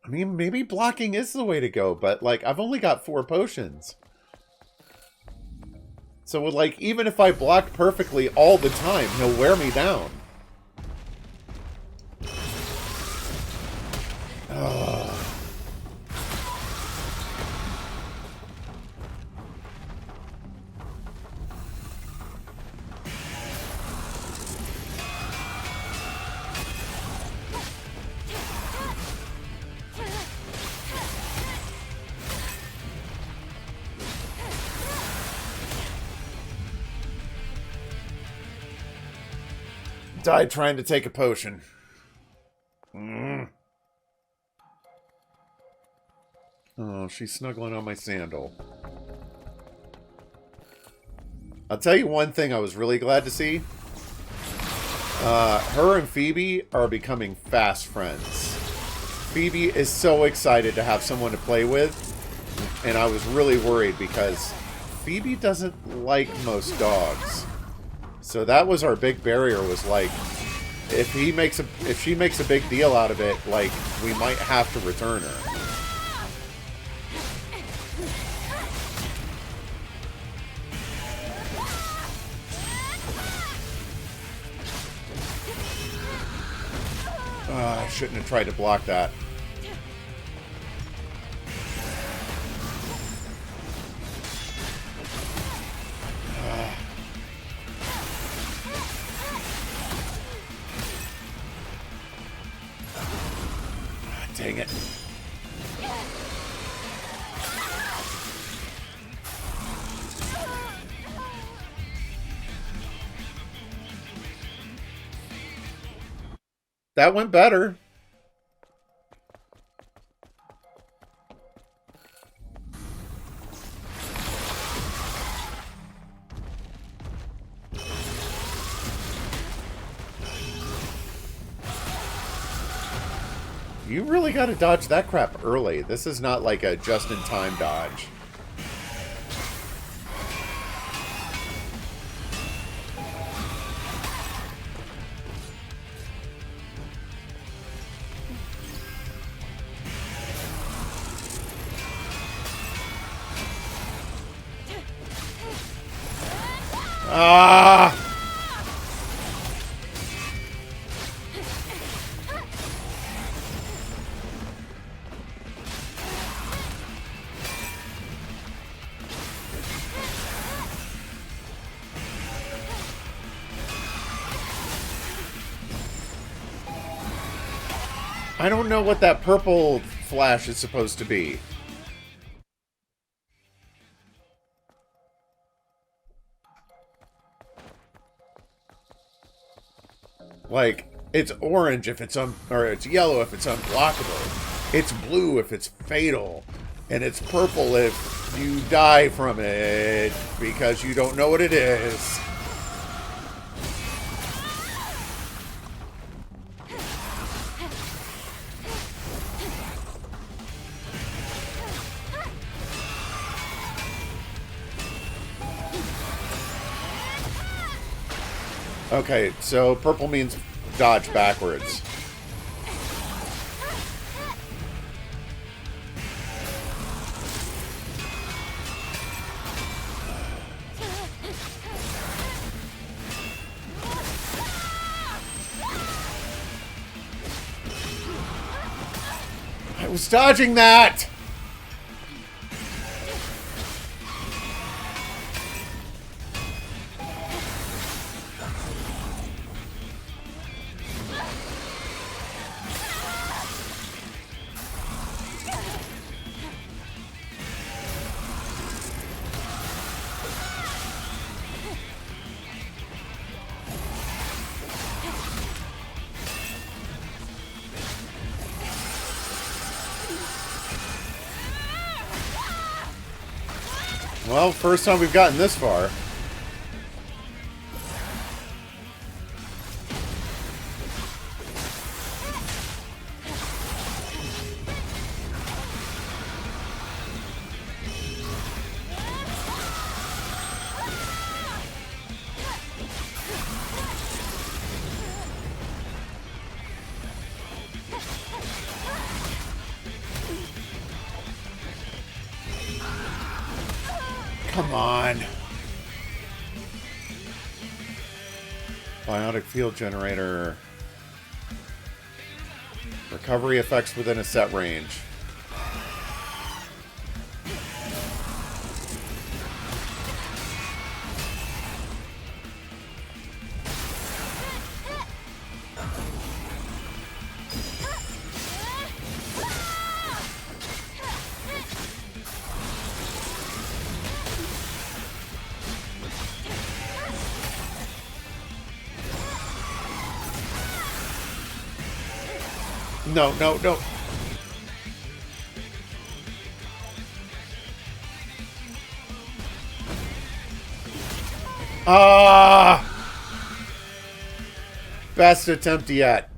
I mean, maybe blocking is the way to go, but, like, I've only got 4 potions. So, like, even if I block perfectly all the time, he'll wear me down. Ugh. Died trying to take a potion. Oh, she's snuggling on my sandal. I'll tell you one thing I was really glad to see. Her and Phoebe are becoming fast friends. Phoebe is so excited to have someone to play with, and I was really worried because Phoebe doesn't like most dogs. So that was our big barrier, was like, if she makes a big deal out of it, like, we might have to return her. I shouldn't have tried to block that. Dang it. That went better. You really got to dodge that crap early. This is not like a just-in-time dodge. Ah! I don't know what that purple flash is supposed to be. Like, it's orange if it's or it's yellow if it's unblockable. It's blue if it's fatal. And it's purple if you die from it because you don't know what it is. Okay, so purple means dodge backwards. I was dodging that! Well, first time we've gotten this far. Come on. Biotic field generator. Recovery effects within a set range. No, no, no. Ah! Best attempt yet.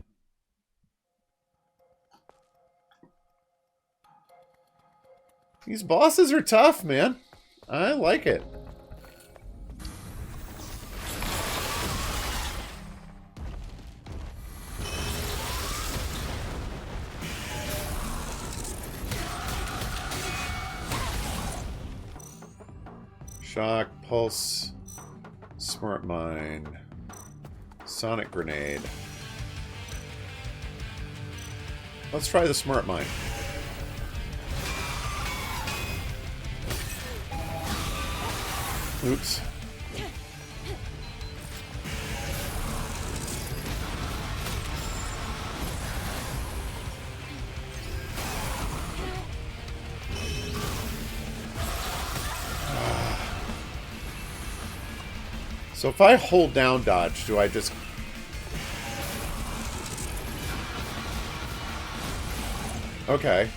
These bosses are tough, man. I like it. Shock, pulse, smart mine, sonic grenade. Let's try the smart mine. Oops. So if I hold down dodge, do I just... Okay.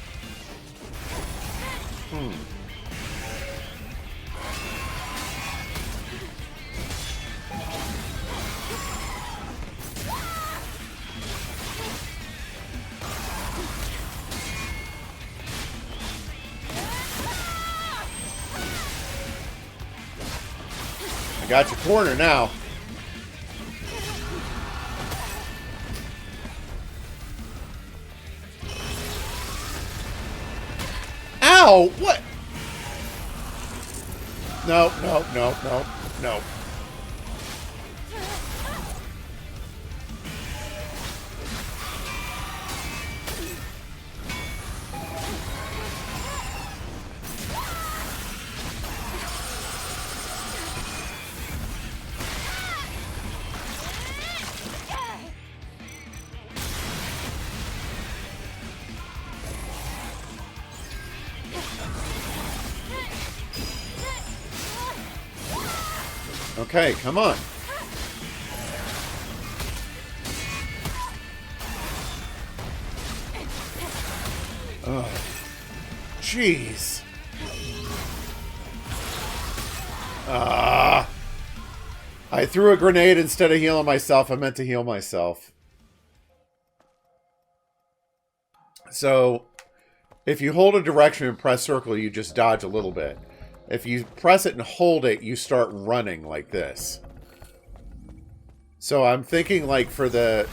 I got your corner now. Ow! What? No, no, no, no, no. Okay, come on. Oh, jeez. I threw a grenade instead of healing myself. I meant to heal myself. So, if you hold a direction and press circle, you just dodge a little bit. If you press it and hold it, you start running like this. So I'm thinking like for the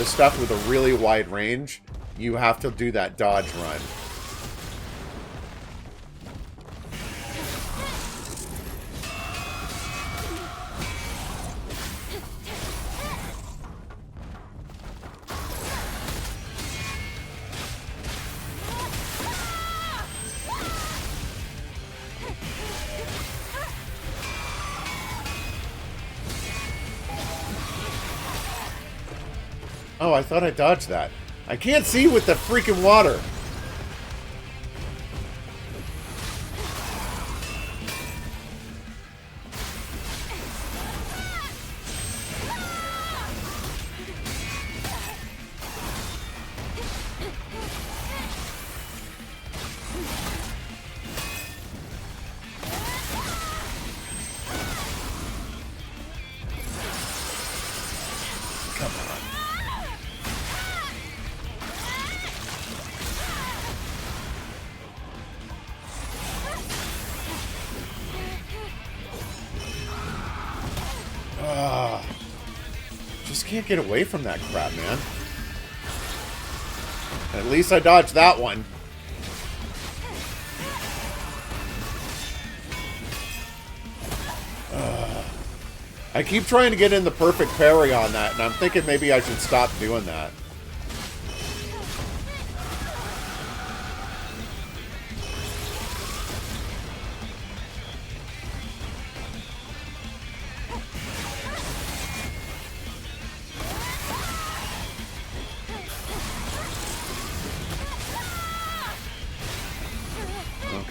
stuff with a really wide range, you have to do that dodge run. Oh, I thought I dodged that. I can't see with the freaking water. Just can't get away from that crap, man. At least I dodged that one. I keep trying to get in the perfect parry on that, and I'm thinking maybe I should stop doing that.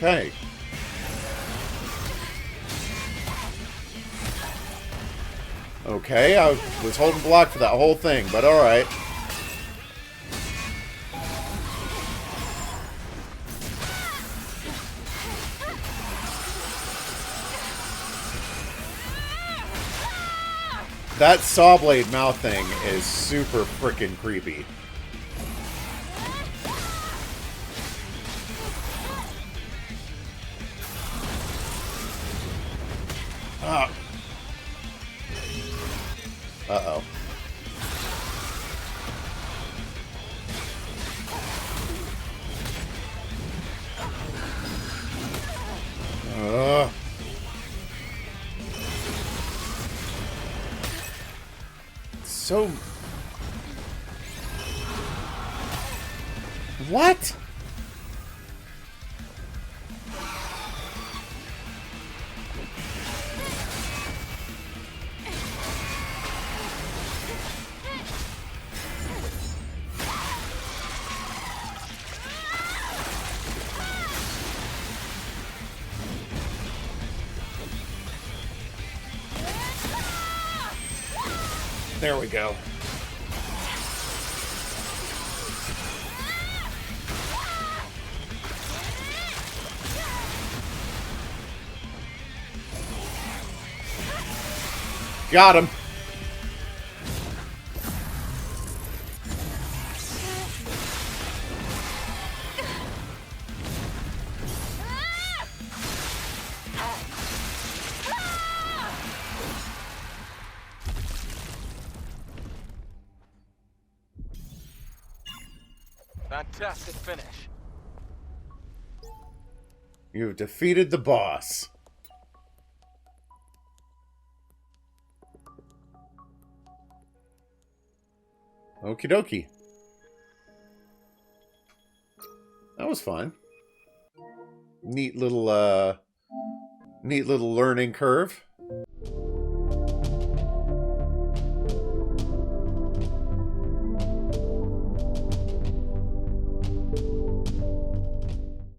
Okay. Okay, I was holding block for that whole thing, but alright. That Sawblade mouth thing is super freaking creepy. Uh-oh. so... What? There we go. Got him. Fantastic finish. You've defeated the boss. Okie dokie. That was fun. Neat little learning curve.